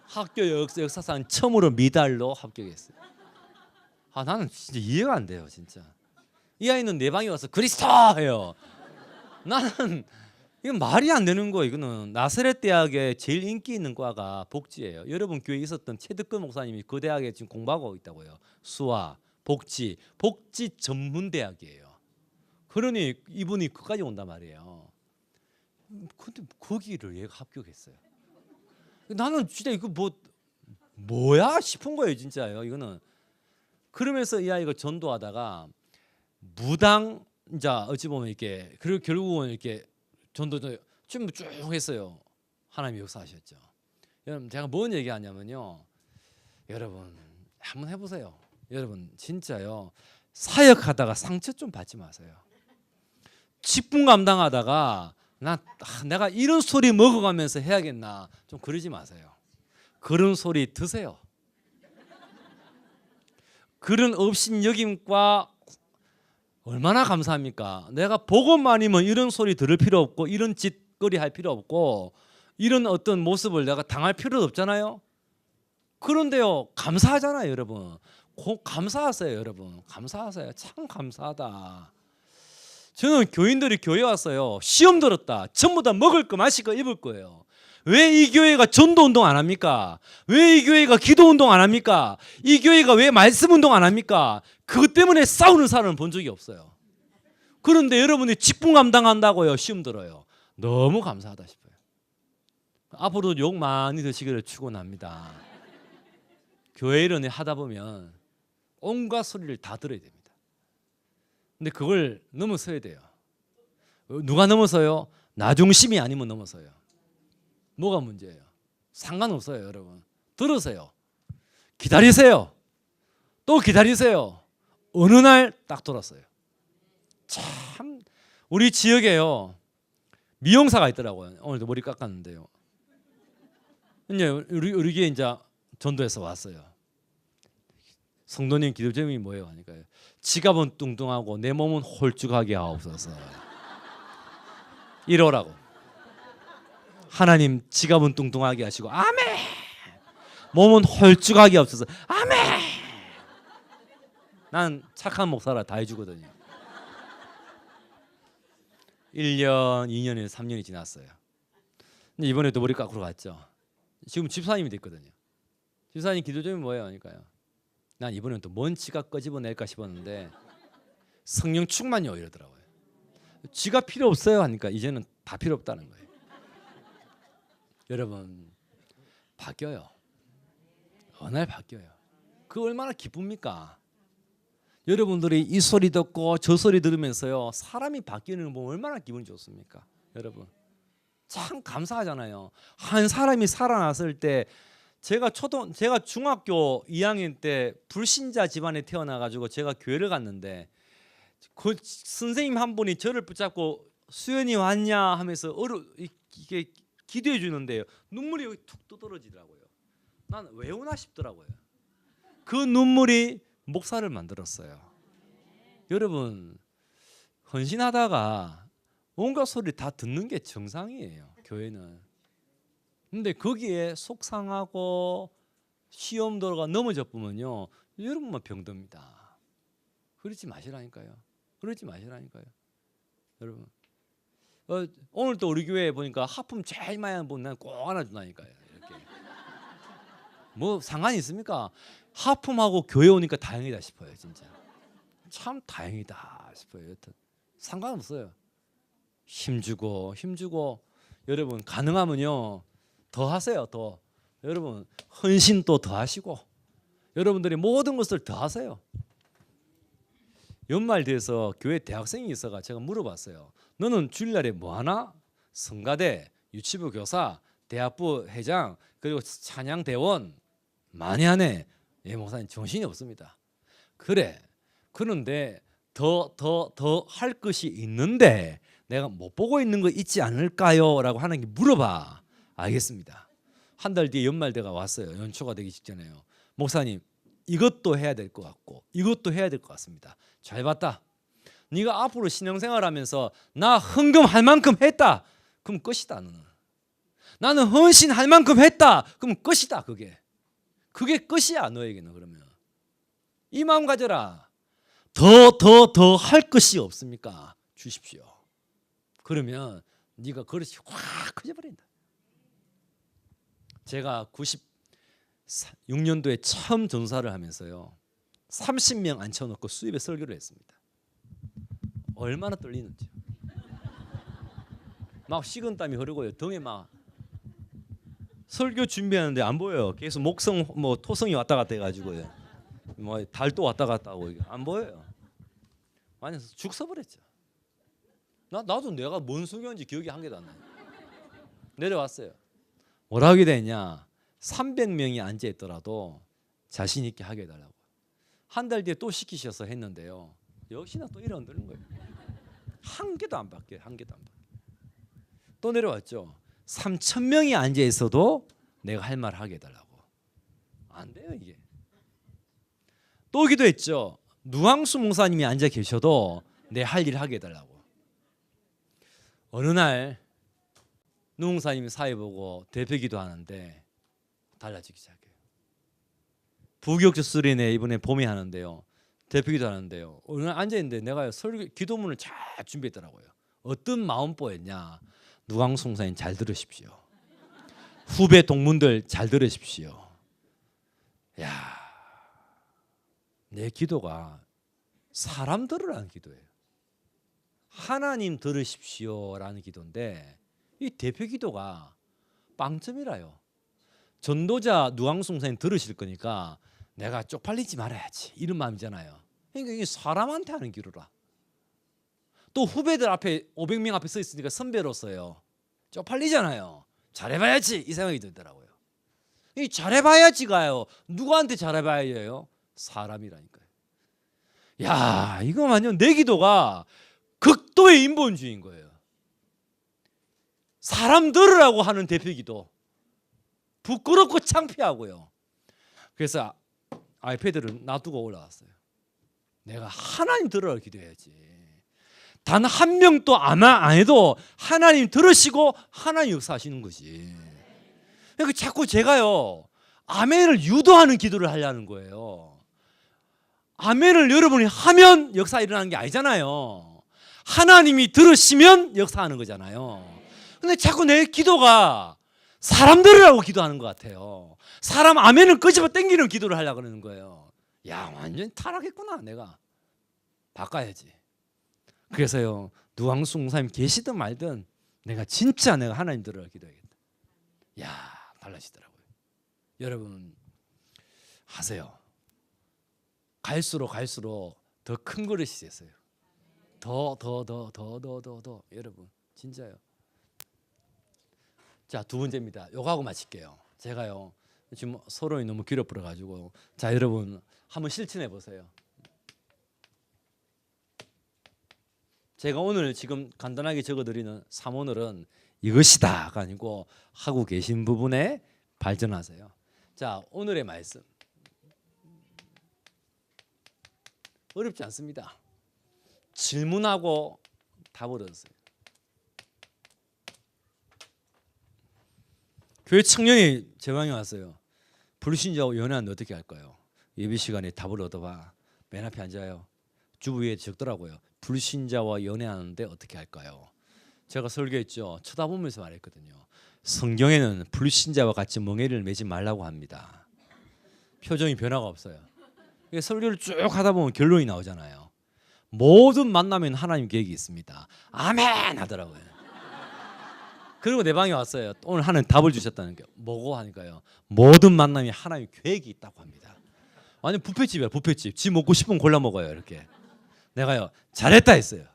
학교 역사상 처음으로 미달로 합격했어요. 나는 진짜 이해가 안 돼요, 진짜. 이 아이는 내 방에 와서 그리스도 해요. 나는 이건 말이 안 되는 거예요. 이거는 나사렛 대학에 제일 인기 있는 과가 복지예요. 여러분 교회에 있었던 최덕근 목사님이 그 대학에 지금 공부하고 있다고요. 수화, 복지 전문 대학이에요. 그러니 이분이 그까지 온단 말이에요. 근데 거기를 얘가 합격했어요. 나는 진짜 이거 뭐야 싶은 거예요, 진짜요. 이거는. 그러면서 이 아이가 전도하다가 무당 이제 어찌 보면 이렇게 그리고 결국은 이렇게 전도 쭉 했어요. 하나님이 역사하셨죠. 여러분 제가 뭔 얘기하냐면요. 여러분 한번 해보세요. 여러분 진짜요. 사역하다가 상처 좀 받지 마세요. 직분 감당하다가 내가 이런 소리 먹어가면서 해야겠나 좀 그러지 마세요. 그런 소리 드세요. 그런 업신여김과 얼마나 감사합니까? 내가 복음만이면 이런 소리 들을 필요 없고 이런 짓거리 할 필요 없고 이런 어떤 모습을 내가 당할 필요도 없잖아요. 그런데요 감사하잖아요, 여러분. 감사하세요, 여러분. 감사하세요. 참 감사하다. 저는 교인들이 교회 왔어요. 시험 들었다. 전부 다 먹을 거 마실 거 입을 거예요. 왜 이 교회가 전도운동 안 합니까? 왜 이 교회가 기도운동 안 합니까? 이 교회가 왜 말씀운동 안 합니까? 그것 때문에 싸우는 사람은 본 적이 없어요. 그런데 여러분이 직분 감당한다고요. 시험 들어요. 너무 감사하다 싶어요. 앞으로 욕 많이 드시기를 축원합니다. 교회 일을 하다 보면 온갖 소리를 다 들어야 됩니다. 근데 그걸 넘어서야 돼요. 누가 넘어서요? 나 중심이 아니면 넘어서요. 뭐가 문제예요? 상관없어요, 여러분. 들으세요. 기다리세요. 또 기다리세요. 어느 날 딱 돌았어요. 참 우리 지역에요 미용사가 있더라고요. 오늘도 머리 깎았는데요. 이제 우리 교회 이제 전도해서 왔어요. 성도님 기도 제목이 뭐예요? 하니까요. 지갑은 뚱뚱하고 내 몸은 홀쭉하게 하옵소서. 이러라고. 하나님 지갑은 뚱뚱하게 하시고 아멘. 몸은 홀쭉하게 하옵소서. 아멘. 난 착한 목사라 다 해주거든요. 1년, 2년에서 3년이 지났어요. 근데 이번에 또 머리 깎으러 갔죠. 지금 집사님이 됐거든요. 집사님 기도 제목이 뭐예요? 하니까요. 난 이번엔 또 뭔 지갑 꺼집어낼까 싶었는데 성령 충만요 이러더라고요. 지갑 필요 없어요 하니까 이제는 다 필요 없다는 거예요. 여러분 바뀌어요. 어느 날 바뀌어요. 그 얼마나 기쁩니까? 여러분들이 이 소리 듣고 저 소리 들으면서요 사람이 바뀌는 거 보면 얼마나 기분이 좋습니까? 여러분 참 감사하잖아요. 한 사람이 살아났을 때 제가 중학교 2학년 때 불신자 집안에 태어나 가지고 제가 교회를 갔는데 그 선생님 한 분이 저를 붙잡고 수연이 왔냐 하면서 이게 기도해 주는데요. 눈물이 여기 툭 떠떨어지더라고요. 난 왜 오나 싶더라고요. 그 눈물이 목사를 만들었어요. 여러분 헌신하다가 온갖 소리 다 듣는 게 정상이에요. 교회는. 근데 거기에 속상하고 시험 들어가 넘어져 보면요 여러분만 병듭니다. 그러지 마시라니까요. 그러지 마시라니까요. 여러분 오늘 또 우리 교회에 보니까 하품 제일 많이 하는 분 난 꼭 안아준다니까요. 이렇게 뭐 상관이 있습니까? 하품하고 교회 오니까 다행이다 싶어요. 진짜 참 다행이다 싶어요. 여튼 상관없어요. 힘주고 여러분 가능하면요 더 하세요. 더 여러분 헌신 또 더 하시고 여러분들이 모든 것을 더 하세요. 연말 돼서 교회 대학생이 있어가 제가 물어봤어요. 너는 주일날에 뭐 하나? 성가대, 유치부 교사, 대학부 회장 그리고 찬양 대원 많이 하네. 예 목사님 정신이 없습니다. 그래. 그런데 더 할 것이 있는데 내가 못 보고 있는 거 있지 않을까요? 라고 하는 게 물어봐. 알겠습니다. 한 달 뒤에 연말대가 왔어요. 연초가 되기 직전에요. 목사님 이것도 해야 될 것 같고 이것도 해야 될 것 같습니다. 잘 봤다. 네가 앞으로 신앙생활하면서 나 헌금할 만큼 했다. 그럼 끝이다. 너는. 나는 헌신할 만큼 했다. 그럼 끝이다. 그게 끝이야. 너에게는. 그러면 이 마음 가져라. 더 할 것이 없습니까? 주십시오. 그러면 네가 그릇이 확 커져버린다. 제가 96년도에 처음 전사를 하면서요 30명 앉혀놓고 수입에 설교를 했습니다. 얼마나 떨리는지. 막 식은땀이 흐르고요. 등에 막 설교 준비하는데 안 보여요. 계속 목성 뭐 토성이 왔다 갔다 해가지고요. 뭐 달도 왔다 갔다 하고 안 보여요. 완전 죽 서버렸죠. 나도 내가 뭔 설교인지 기억이 한 개도 안 나요. 내려왔어요. 뭐라 하게 되냐? 300명이 앉아 있더라도 자신 있게 하게 해달라고. 한 달 뒤에 또 시키셔서 했는데요. 역시나 또 이래 흔드는 거예요. 한 개도 안 바뀌어요. 한 개도 안 바뀌어요. 또 내려왔죠. 3,000명이 앉아 있어도 내가 할 말 하게 해달라고. 안 돼요 이게. 또 기도했죠. 누앙수 목사님이 앉아 계셔도 내 할 일 하게 해달라고. 어느 날 누 목사님이 사회 보고 대표 기도하는데 달라지기 시작해요. 부교육자 수련회 이번에 봄에 하는데요. 대표 기도하는데요. 어느 날 앉아 있는데 내가 설교 기도문을 잘 준비했더라고요. 어떤 마음보였냐? 누광수 목사님 잘 들으십시오. 후배 동문들 잘 들으십시오. 야, 내 기도가 사람 들으라는 기도예요. 하나님 들으십시오라는 기도인데 이 대표 기도가 빵점이라요. 전도자 누광수 목사님 들으실 거니까 내가 쪽팔리지 말아야지 이런 마음이잖아요. 그러니까 이게 사람한테 하는 기도라. 또 후배들 앞에 500명 앞에 서 있으니까 선배로서요. 쪽팔리잖아요. 잘해봐야지 이 생각이 들더라고요. 이 잘해봐야지 가요. 누구한테 잘해봐야요? 사람이라니까요. 야, 이거만요. 내 기도가 극도의 인본주의인 거예요. 사람 들으라고 하는 대표기도 부끄럽고 창피하고요. 그래서 아이패드를 놔두고 올라왔어요. 내가 하나님 들으라고 기도해야지. 단 한 명도 안 해도 하나님 들으시고 하나님 역사하시는 거지. 그러니까 자꾸 제가요 아멘을 유도하는 기도를 하려는 거예요. 아멘을 여러분이 하면 역사 일어나는 게 아니잖아요. 하나님이 들으시면 역사하는 거잖아요. 근데 자꾸 내 기도가 사람 들으라고 기도하는 것 같아요. 사람 아멘을 끄집어 당기는 기도를 하려고 그러는 거예요. 야, 완전 타락했구나. 내가 바꿔야지. 그래서요, 누광수 목사님 계시든 말든 내가 진짜 내가 하나님 들으라고 기도해야겠다. 야, 달라지더라고요. 여러분 하세요. 갈수록 더 큰 그릇이 됐어요. 더 여러분 진짜요. 자, 두 번째입니다. 요거하고 마칠게요. 제가요 지금 서로 너무 길어버려 가지고 자, 여러분 한번 실천해 보세요. 제가 오늘 지금 간단하게 적어드리는 3오늘은 이것이다가 아니고 하고 계신 부분에 발전하세요. 자, 오늘의 말씀 어렵지 않습니다. 질문하고 답을 얻으세요. 교회 청년이 제 방에 왔어요. 불신자하고 연애하는데 어떻게 할까요? 예배 시간에 답을 얻어봐. 맨 앞에 앉아요. 주부 위에 적더라고요. 불신자와 연애하는데 어떻게 할까요? 제가 설교했죠. 쳐다보면서 말했거든요. 성경에는 불신자와 같이 멍에를 매지 말라고 합니다. 표정이 변화가 없어요. 설교를 쭉 하다 보면 결론이 나오잖아요. 모든 만남에는 하나님 계획이 있습니다. 아멘 하더라고요. 그리고 내 방에 왔어요. 오늘 하나님 답을 주셨다는 게 뭐고 하니까요. 모든 만남이 하나님 계획이 있다고 합니다. 완전 뷔페집이야, 뷔페집. 지 먹고 싶으면 골라 먹어요. 이렇게. 내가요 잘했다 했어요.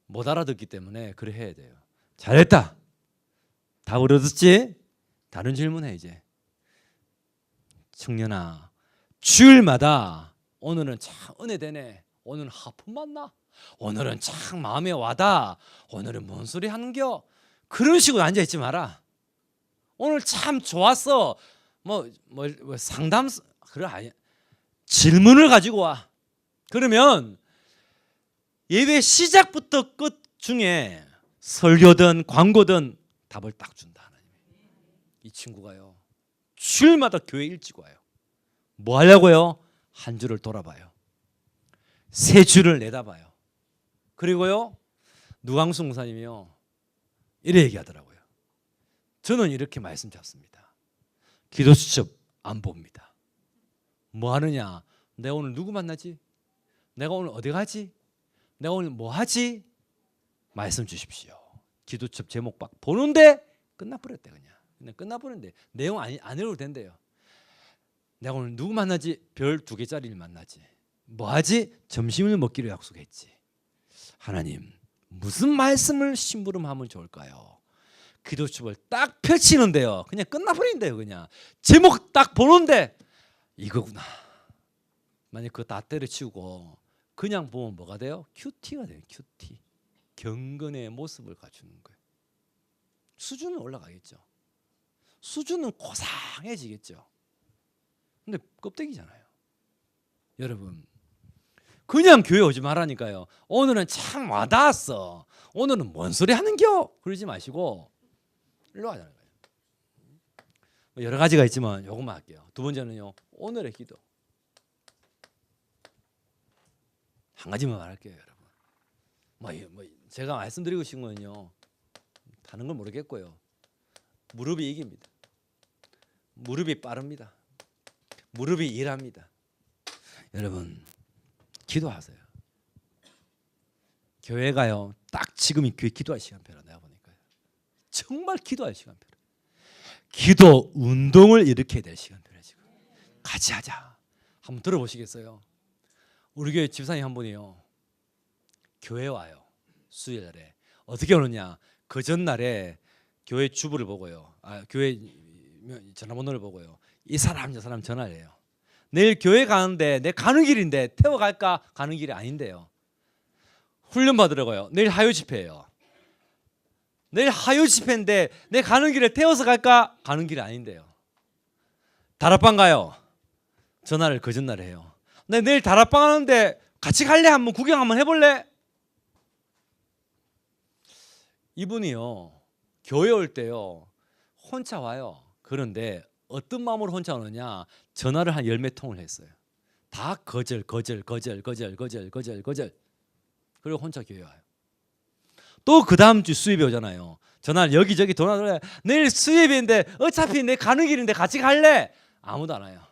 못 알아듣기 때문에 그래 해야 돼요. 잘했다. 답을 얻었지? 다른 질문해 이제. 청년아, 주일마다 오늘은 참 은혜되네. 오늘은 하품 맞나? 오늘은 참 마음에 와다. 오늘은 뭔 소리 하는겨? 그런 식으로 앉아있지 마라. 오늘 참 좋았어. 뭐 상담 그래 아니. 질문을 가지고 와. 그러면 예배 시작부터 끝 중에 설교든 광고든 답을 딱 준다. 하나님이. 이 친구가요 주일마다 교회 일찍 와요. 뭐 하려고요? 한 주를 돌아봐요. 세 주를 내다봐요. 그리고요 누광수 목사님이요 이래 얘기하더라고요. 저는 이렇게 말씀 잡습니다. 기도 수첩 안 봅니다. 뭐 하느냐? 내가 오늘 누구 만나지? 내가 오늘 어디 가지? 내가 오늘 뭐 하지? 말씀 주십시오. 기도첩 제목 막 보는데 끝나버렸대. 그냥 끝나버렸는데 내용 안 읽어도 된대요. 내가 오늘 누구 만나지? 별 2개짜리를 만나지. 뭐 하지? 점심을 먹기로 약속했지. 하나님 무슨 말씀을 심부름하면 좋을까요? 기도첩을 딱 펼치는데요 그냥 끝나버린대요. 그냥 제목 딱 보는데 이거구나. 만약 그거 다 때려치우고 그냥 보면 뭐가 돼요? 큐티가 돼요. 큐티. 경건의 모습을 갖추는 거예요. 수준은 올라가겠죠. 수준은 고상해지겠죠. 근데 껍데기잖아요. 여러분 그냥 교회 오지 말라니까요. 오늘은 참 와닿았어. 오늘은 뭔 소리 하는겨? 그러지 마시고 일로 하자는 거예요. 여러 가지가 있지만 요것만 할게요. 두 번째는요. 오늘의 기도. 한 가지만 말할게요, 여러분. 뭐 제가 말씀드리고 싶은 거는요. 다른 건 모르겠고요. 무릎이 이깁니다. 무릎이 빠릅니다. 무릎이 일합니다. 여러분 기도하세요. 교회가요 딱 지금이 교회 기도할 시간표라 내가 보니까요. 정말 기도할 시간표라. 기도 운동을 일으켜야 될 시간표라 지금. 같이 하자. 한번 들어보시겠어요? 우리 교회 집사님 한 분이요 교회 와요. 수요일날에 어떻게 오느냐? 그 전날에 교회 주부를 보고요. 교회 전화번호를 보고요. 이 사람 저 사람 전화를 해요. 내일 교회 가는데 내 가는 길인데 태워 갈까? 가는 길이 아닌데요. 훈련 받으려고요. 내일 하요 집회예요. 내일 하요 집회인데 내 가는 길에 태워서 갈까? 가는 길이 아닌데요. 다락방 가요. 전화를 거짓말을 해요. 내 내일 다락방 하는데 같이 갈래? 한번 구경 한번 해볼래? 이분이요 교회 올 때요 혼자 와요. 그런데 어떤 마음으로 혼자 오느냐? 전화를 한 10몇 통을 했어요. 다 거절. 그리고 혼자 교회 와요. 또 그 다음 주 수입이 오잖아요. 전화를 여기저기 전화를 해. 내일 수입인데 어차피 내 가는 길인데 같이 갈래? 아무도 안 와요.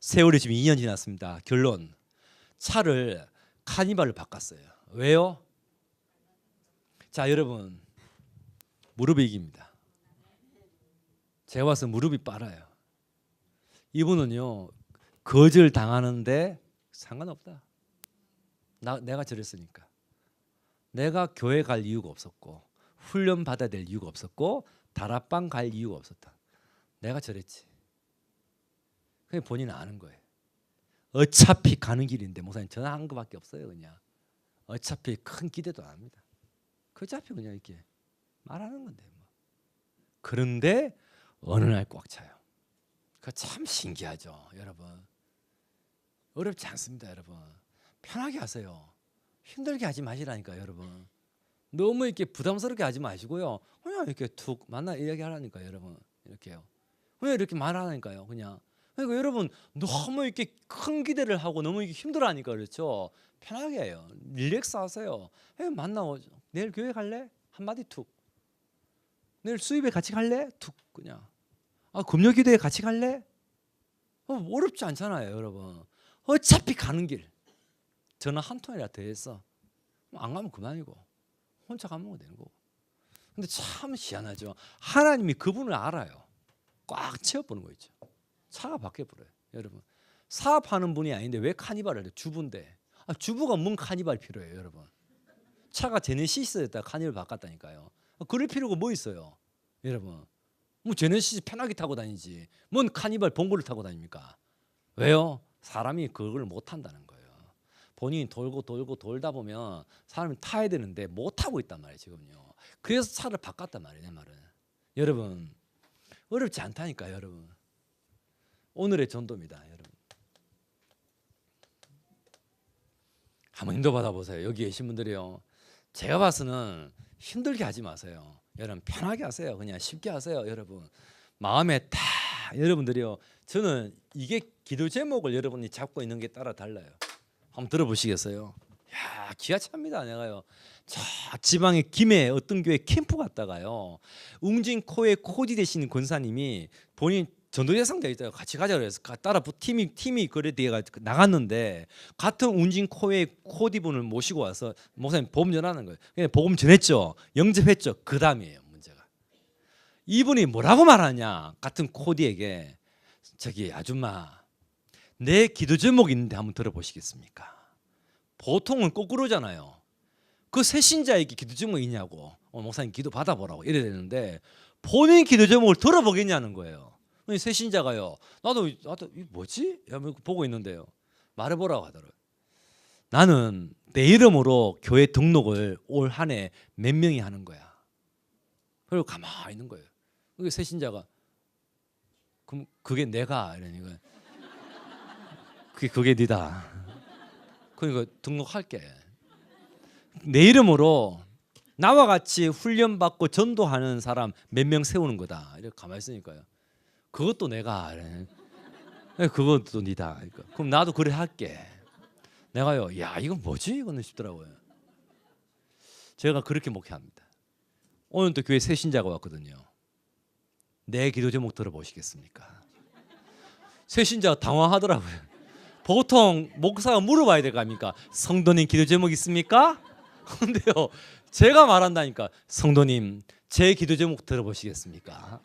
세월이 지금 2년 지났습니다. 결론, 차를 카니발로 바꿨어요. 왜요? 자, 여러분, 무릎이 이깁니다. 제가 봐서 무릎이 빨아요. 이분은요 거절 당하는데 상관없다. 내가 저랬으니까. 내가 교회 갈 이유가 없었고 훈련 받아야 될 이유가 없었고 다락방 갈 이유가 없었다. 내가 저랬지. 그냥 본인은 아는 거예요. 어차피 가는 길인데 목사님 전화한 거밖에 없어요. 그냥 어차피 큰 기대도 안 합니다. 어차피 그냥 이렇게 말하는 건데 뭐. 그런데 어느 날 꽉 차요. 그 참 신기하죠, 여러분. 어렵지 않습니다, 여러분. 편하게 하세요. 힘들게 하지 마시라니까, 여러분. 너무 이렇게 부담스럽게 하지 마시고요. 그냥 이렇게 툭 만나 이야기하라니까, 여러분. 이렇게요. 그냥 이렇게 말하라니까요, 그냥. 그러니까 여러분 너무 이렇게 큰 기대를 하고 너무 이렇게 힘들어하니까 그렇죠. 편하게 해요. 릴렉스 하세요. 만나고 내일 교회 갈래? 한마디 툭. 내일 수입에 같이 갈래? 툭 그냥. 금요 기도에 같이 갈래? 어렵지 않잖아요, 여러분. 어차피 가는 길. 전화 한 통이라 더 했어. 안 가면 그만이고 혼자 가면 되는 거고. 근데 참 희한하죠. 하나님이 그분을 알아요. 꽉 채워보는 거 있죠. 차가 바뀌어버려요, 여러분. 사업하는 분이 아닌데 왜 카니발을 해요? 주부인데. 주부가 뭔 카니발 필요해요, 여러분. 차가 제네시스였다가 카니발 바꿨다니까요. 그럴 필요가 뭐 있어요, 여러분. 뭐 제네시스 편하게 타고 다니지 뭔 카니발 봉고를 타고 다닙니까? 왜요? 사람이 그걸 못 한다는 거예요. 본인이 돌고 돌다 보면 사람이 타야 되는데 못 타고 있단 말이에요, 지금요. 그래서 차를 바꿨단 말이에요, 내 말은. 여러분 어렵지 않다니까, 여러분. 오늘의 전도입니다, 여러분. 한번 인도 받아보세요. 여기 계신 분들이요. 제가 봐서는 힘들게 하지 마세요. 여러분 편하게 하세요. 그냥 쉽게 하세요, 여러분. 마음에 다 여러분들이요. 저는 이게 기도 제목을 여러분이 잡고 있는 게 따라 달라요. 한번 들어보시겠어요? 야, 기가 찹니다. 내가요. 저 지방의 김해 어떤 교회 캠프 갔다가요. 웅진코의 코디 되시는 권사님이 본인 전도 예상자 있어요. 같이 가자 그래서 따라 팀이 그래 뒤에 나갔는데 같은 웅진코의 코디분을 모시고 와서 목사님 복음 전하는 거예요. 그냥 복음 전했죠. 영접했죠. 그 다음이에요, 문제가. 이분이 뭐라고 말하냐? 같은 코디에게 저기 아줌마 내 기도 제목이 있는데 한번 들어보시겠습니까? 보통은 거꾸로잖아요. 그 새신자에게 기도 제목이 있냐고. 목사님 기도 받아보라고 이래야 되는데 본인 기도 제목을 들어보겠냐는 거예요. 새신자가요. 나도 이 뭐지? 보고 있는데요. 말해보라고 하더라고요. 나는 내 이름으로 교회 등록을 올 한 해 몇 명이 하는 거야. 그리고 가만히 있는 거예요. 그게 새신자가 그럼 그게 내가 이러니까 그게 네다. 그러니까 등록할게. 내 이름으로 나와 같이 훈련받고 전도하는 사람 몇 명 세우는 거다. 이렇게 가만히 있으니까요. 그것도 내가 그것도 니다. 그러니까. 그럼 나도 그래 할게. 내가요. 야 이건 뭐지? 이거는 싶더라고요. 제가 그렇게 목회합니다. 오늘 또 교회 새 신자가 왔거든요. 내 기도 제목 들어보시겠습니까? 새 신자가 당황하더라고요. 보통 목사가 물어봐야 될 거 아닙니까? 성도님 기도 제목 있습니까? 근데요 제가 말한다니까. 성도님 제 기도 제목 들어보시겠습니까?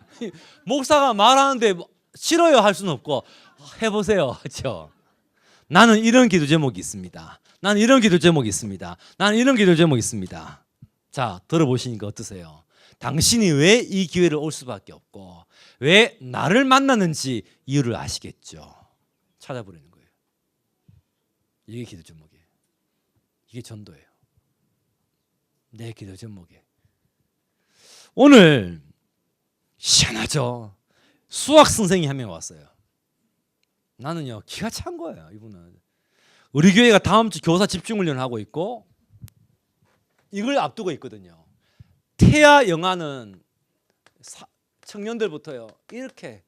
목사가 말하는데 싫어요 할 수는 없고 해보세요, 그렇죠? 나는 이런 기도 제목이 있습니다. 나는 이런 기도 제목이 있습니다. 나는 이런 기도 제목이 있습니다. 자 들어보시니까 어떠세요? 당신이 왜 이 기회를 올 수밖에 없고 왜 나를 만나는지 이유를 아시겠죠. 찾아보려는 거예요. 이게 기도 제목이에요. 이게 전도예요. 내 기도 제목에. 오늘 희한하죠. 수학 선생이 한 명 왔어요. 나는요 기가 찬 거예요. 이분은 우리 교회가 다음 주 교사 집중훈련을 하고 있고 이걸 앞두고 있거든요. 태아 영아는 청년들부터요 이렇게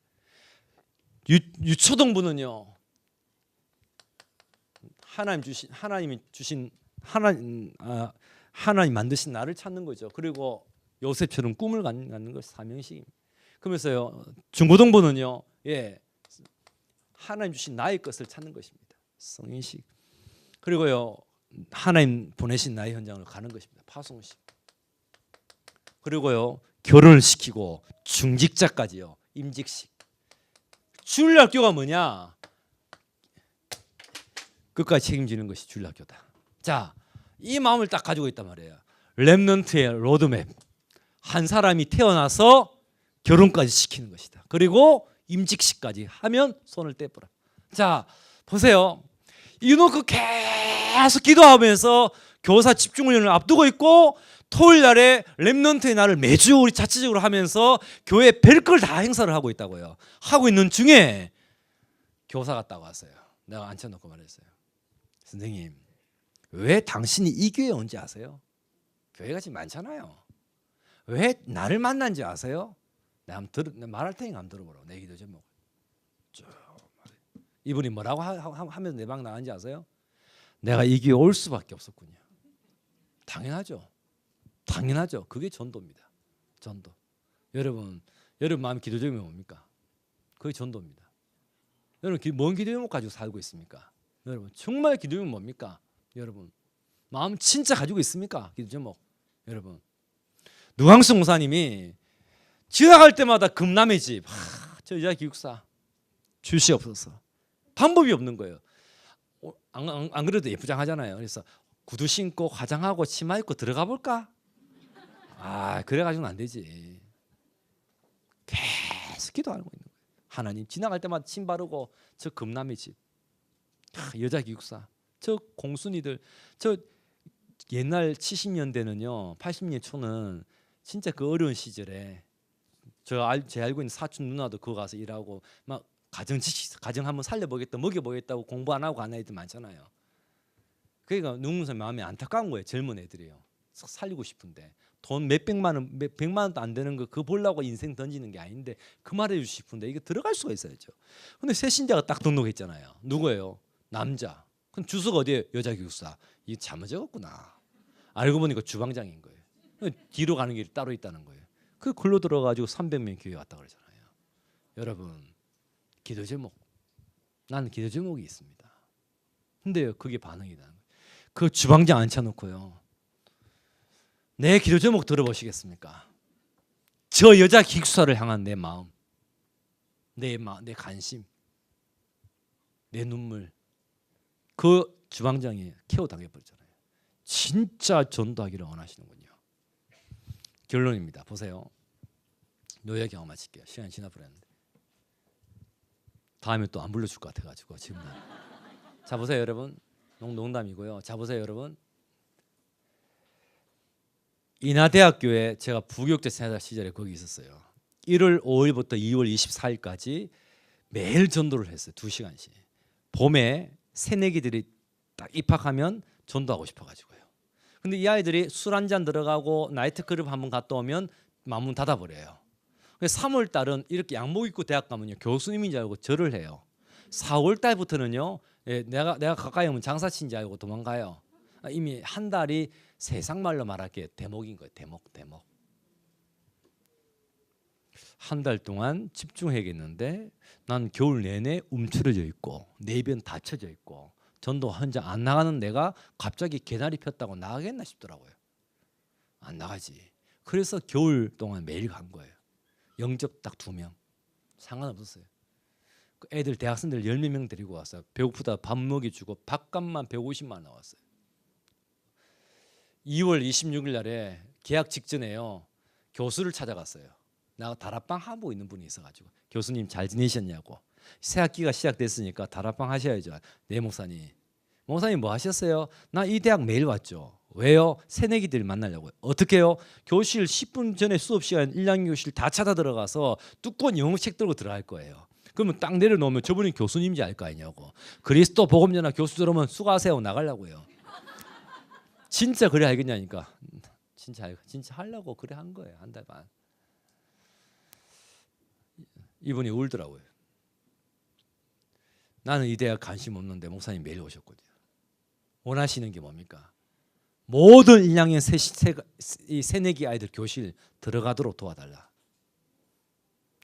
유초등부는요 하나님이 주신 하나님 만드신 나를 찾는 거죠. 그리고 요셉처럼 꿈을 갖는 것이 사명식입니다. 그러면서요 중고등부는요 하나님 주신 나의 것을 찾는 것입니다. 성인식. 그리고요 하나님 보내신 나의 현장으로 가는 것입니다. 파송식. 그리고요 결혼을 시키고 중직자까지요 임직식. 주일학교가 뭐냐? 끝까지 책임지는 것이 주일학교다. 자, 이 마음을 딱 가지고 있단 말이에요. 렘넌트의 로드맵. 한 사람이 태어나서 결혼까지 시키는 것이다. 그리고 임직식까지 하면 손을 떼버려. 자, 보세요. 이놓고 계속 기도하면서 교사 집중훈련을 앞두고 있고 토요일 날에 렘넌트의 날을 매주 우리 자체적으로 하면서 교회 별걸 다 행사를 하고 있다고요. 하고 있는 중에 교사가 딱 왔어요. 내가 앉혀놓고 말했어요. 선생님, 왜 당신이 이 교회에 온지 아세요? 교회가 지금 많잖아요. 왜 나를 만난지 아세요? 내가 말할 테니까 한번 들어보라고. 내 기도 제목. 이분이 뭐라고 하면서 내 방 나간지 아세요? 내가 이 교회에 올 수밖에 없었군요. 당연하죠. 당연하죠. 그게 전도입니다. 전도. 여러분 마음 기도 제목이 뭡니까? 그게 전도입니다. 여러분 뭔 기도 제목 가지고 살고 있습니까? 여러분 정말 기도 제목 뭡니까? 여러분 마음 진짜 가지고 있습니까? 기도 제목. 여러분 누광수 목사님이 지나갈 때마다 금남의 집, 저 여자 기숙사 주시옵소서. 방법이 없는 거예요. 안 그래도 예쁘장하잖아요. 그래서 구두 신고 화장하고 치마 입고 들어가 볼까? 그래가지고는 안 되지. 계속 기도하고 있는 거예요. 하나님 지나갈 때마다 침 바르고 저 금남의 집, 여자 기숙사, 저 공순이들, 저 옛날 70년대는요 80년 초는 진짜 그 어려운 시절에 제 알고 있는 사촌 누나도 그거 가서 일하고 막 가정 한번 살려보겠다 먹여보겠다고 공부 안 하고 가는 애들 많잖아요. 그러니까 누군가 마음이 안타까운 거예요. 젊은 애들이요. 살리고 싶은데 돈 백만 원도 안 되는 거 그거 보려고 인생 던지는 게 아닌데 그 말해주고 싶은데 이거 들어갈 수가 있어야죠. 근데 새신자가 딱 등록했잖아요. 누구예요? 남자. 그럼 주소가 어디에요? 여자 기숙사. 이거 잘못 적었구나. 알고 보니까 주방장인 거예요. 뒤로 가는 길이 따로 있다는 거예요. 그 글로 들어가지고 300명 교회 왔다 그러잖아요. 여러분 기도 제목. 나는 기도 제목이 있습니다. 근데요 그게 반응이다. 그 주방장 앉혀놓고요. 내 기도 제목 들어보시겠습니까? 저 여자 기숙사를 향한 내 마음, 내 관심, 내 눈물. 그 주방장이 케어 당해버렸잖아요. 진짜 전도하기를 원하시는군요. 결론입니다. 보세요. 노예 경험 마칠게요. 시간이 지나버렸는데 다음에 또 안 불러줄 것 같아가지고 지금. 자 보세요 여러분. 농담이고요. 자 보세요 여러분. 인하대학교에 제가 부교육자 세다 시절에 거기 있었어요. 1월 5일부터 2월 24일까지 매일 전도를 했어요. 2시간씩. 봄에 새내기들이 딱 입학하면 전도하고 싶어가지고요. 근데 이 아이들이 술 한잔 들어가고 나이트클럽 한번 갔다 오면 마문 닫아버려요. 3월 달은 이렇게 양복 입고 대학 가면요 교수님인 줄 알고 절을 해요. 4월 달부터는요 내가 가까이 오면 장사친 줄 알고 도망가요. 이미 한 달이 세상 말로 말할게 대목인 거예요. 대목. 한 달 동안 집중해야겠는데 난 겨울 내내 움츠러져 있고 내변 닫혀져 있고 전도 현장 안 나가는 내가 갑자기 개나리 폈다고 나가겠나 싶더라고요. 안 나가지. 그래서 겨울 동안 매일 간 거예요. 영접 딱 2명. 상관없었어요. 애들 대학생들 10몇 명 데리고 왔어요. 배고프다 밥 먹여주고 밥값만 150만 원 나왔어요. 2월 26일 날에 계약 직전에요. 교수를 찾아갔어요. 나 다락방 하고 있는 분이 있어가지고 교수님 잘 지내셨냐고. 새 학기가 시작됐으니까 다락방 하셔야죠. 네 목사님. 목사님 뭐 하셨어요? 나 이 대학 매일 왔죠. 왜요? 새내기들 만나려고요. 어떻게요? 교실 10분 전에 수업 시간 1학년 교실 다 찾아 들어가서 두꺼운 영어책 들고 들어갈 거예요. 그러면 딱 내려놓으면 저분이 교수님인지 알 거 아니냐고. 그리스도 복음전화 교수 들어오면 수고하세요 나가려고요. 진짜 그래 알겠냐니까. 진짜 하려고 그래 한 거예요. 한 달 반. 이분이 울더라고요. 나는 이 대학 관심 없는데 목사님 매일 오셨거든요. 원하시는 게 뭡니까? 모든 1학년 새내기 아이들 교실 들어가도록 도와달라.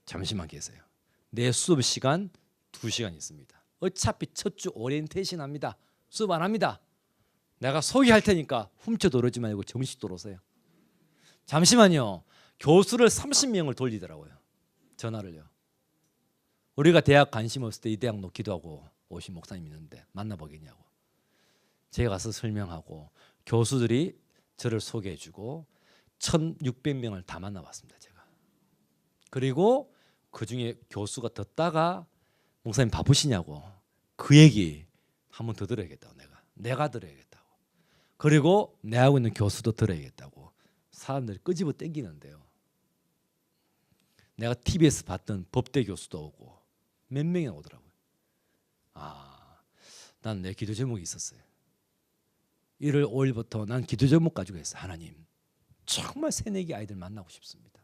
잠시만 계세요. 내 수업 시간 2시간 있습니다. 어차피 첫 주 오리엔테이션 합니다. 수업 안 합니다. 내가 소개할 테니까 훔쳐 들어오지 말고 정식 들어오세요. 잠시만요. 교수를 30명을 돌리더라고요. 전화를요. 우리가 대학 관심 없을 때 이 대학 놓기도 하고 오신 목사님 있는데 만나보겠냐고. 제가 가서 설명하고 교수들이 저를 소개해주고 1,600명을 다 만나봤습니다. 제가. 그리고 그중에 교수가 듣다가 목사님 바쁘시냐고. 그 얘기 한 번 더 들어야겠다고. 내가 들어야겠다고. 그리고 내 하고 있는 교수도 들어야겠다고. 사람들이 끄집어 땡기는데요. 내가 TV에서 봤던 법대 교수도 오고 몇 명이나 오더라고요. 난 내 기도 제목이 있었어요. 1월 5일부터 난 기도 제목 가지고 했어요. 하나님, 정말 새내기 아이들 만나고 싶습니다.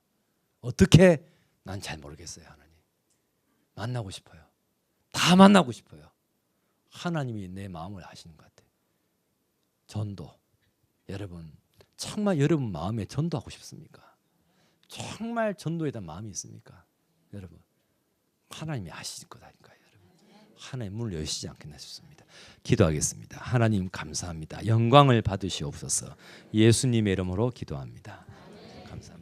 어떻게? 난 잘 모르겠어요. 하나님, 만나고 싶어요. 다 만나고 싶어요. 하나님이 내 마음을 아시는 것 같아요. 전도. 여러분, 정말 여러분 마음에 전도하고 싶습니까? 정말 전도에 대한 마음이 있습니까? 여러분, 하나님이 아실 거다니까요. 여러분, 하나님 문을 여시지 않겠나 싶습니다. 기도하겠습니다. 하나님 감사합니다. 영광을 받으시옵소서. 예수님의 이름으로 기도합니다. 감사합니다.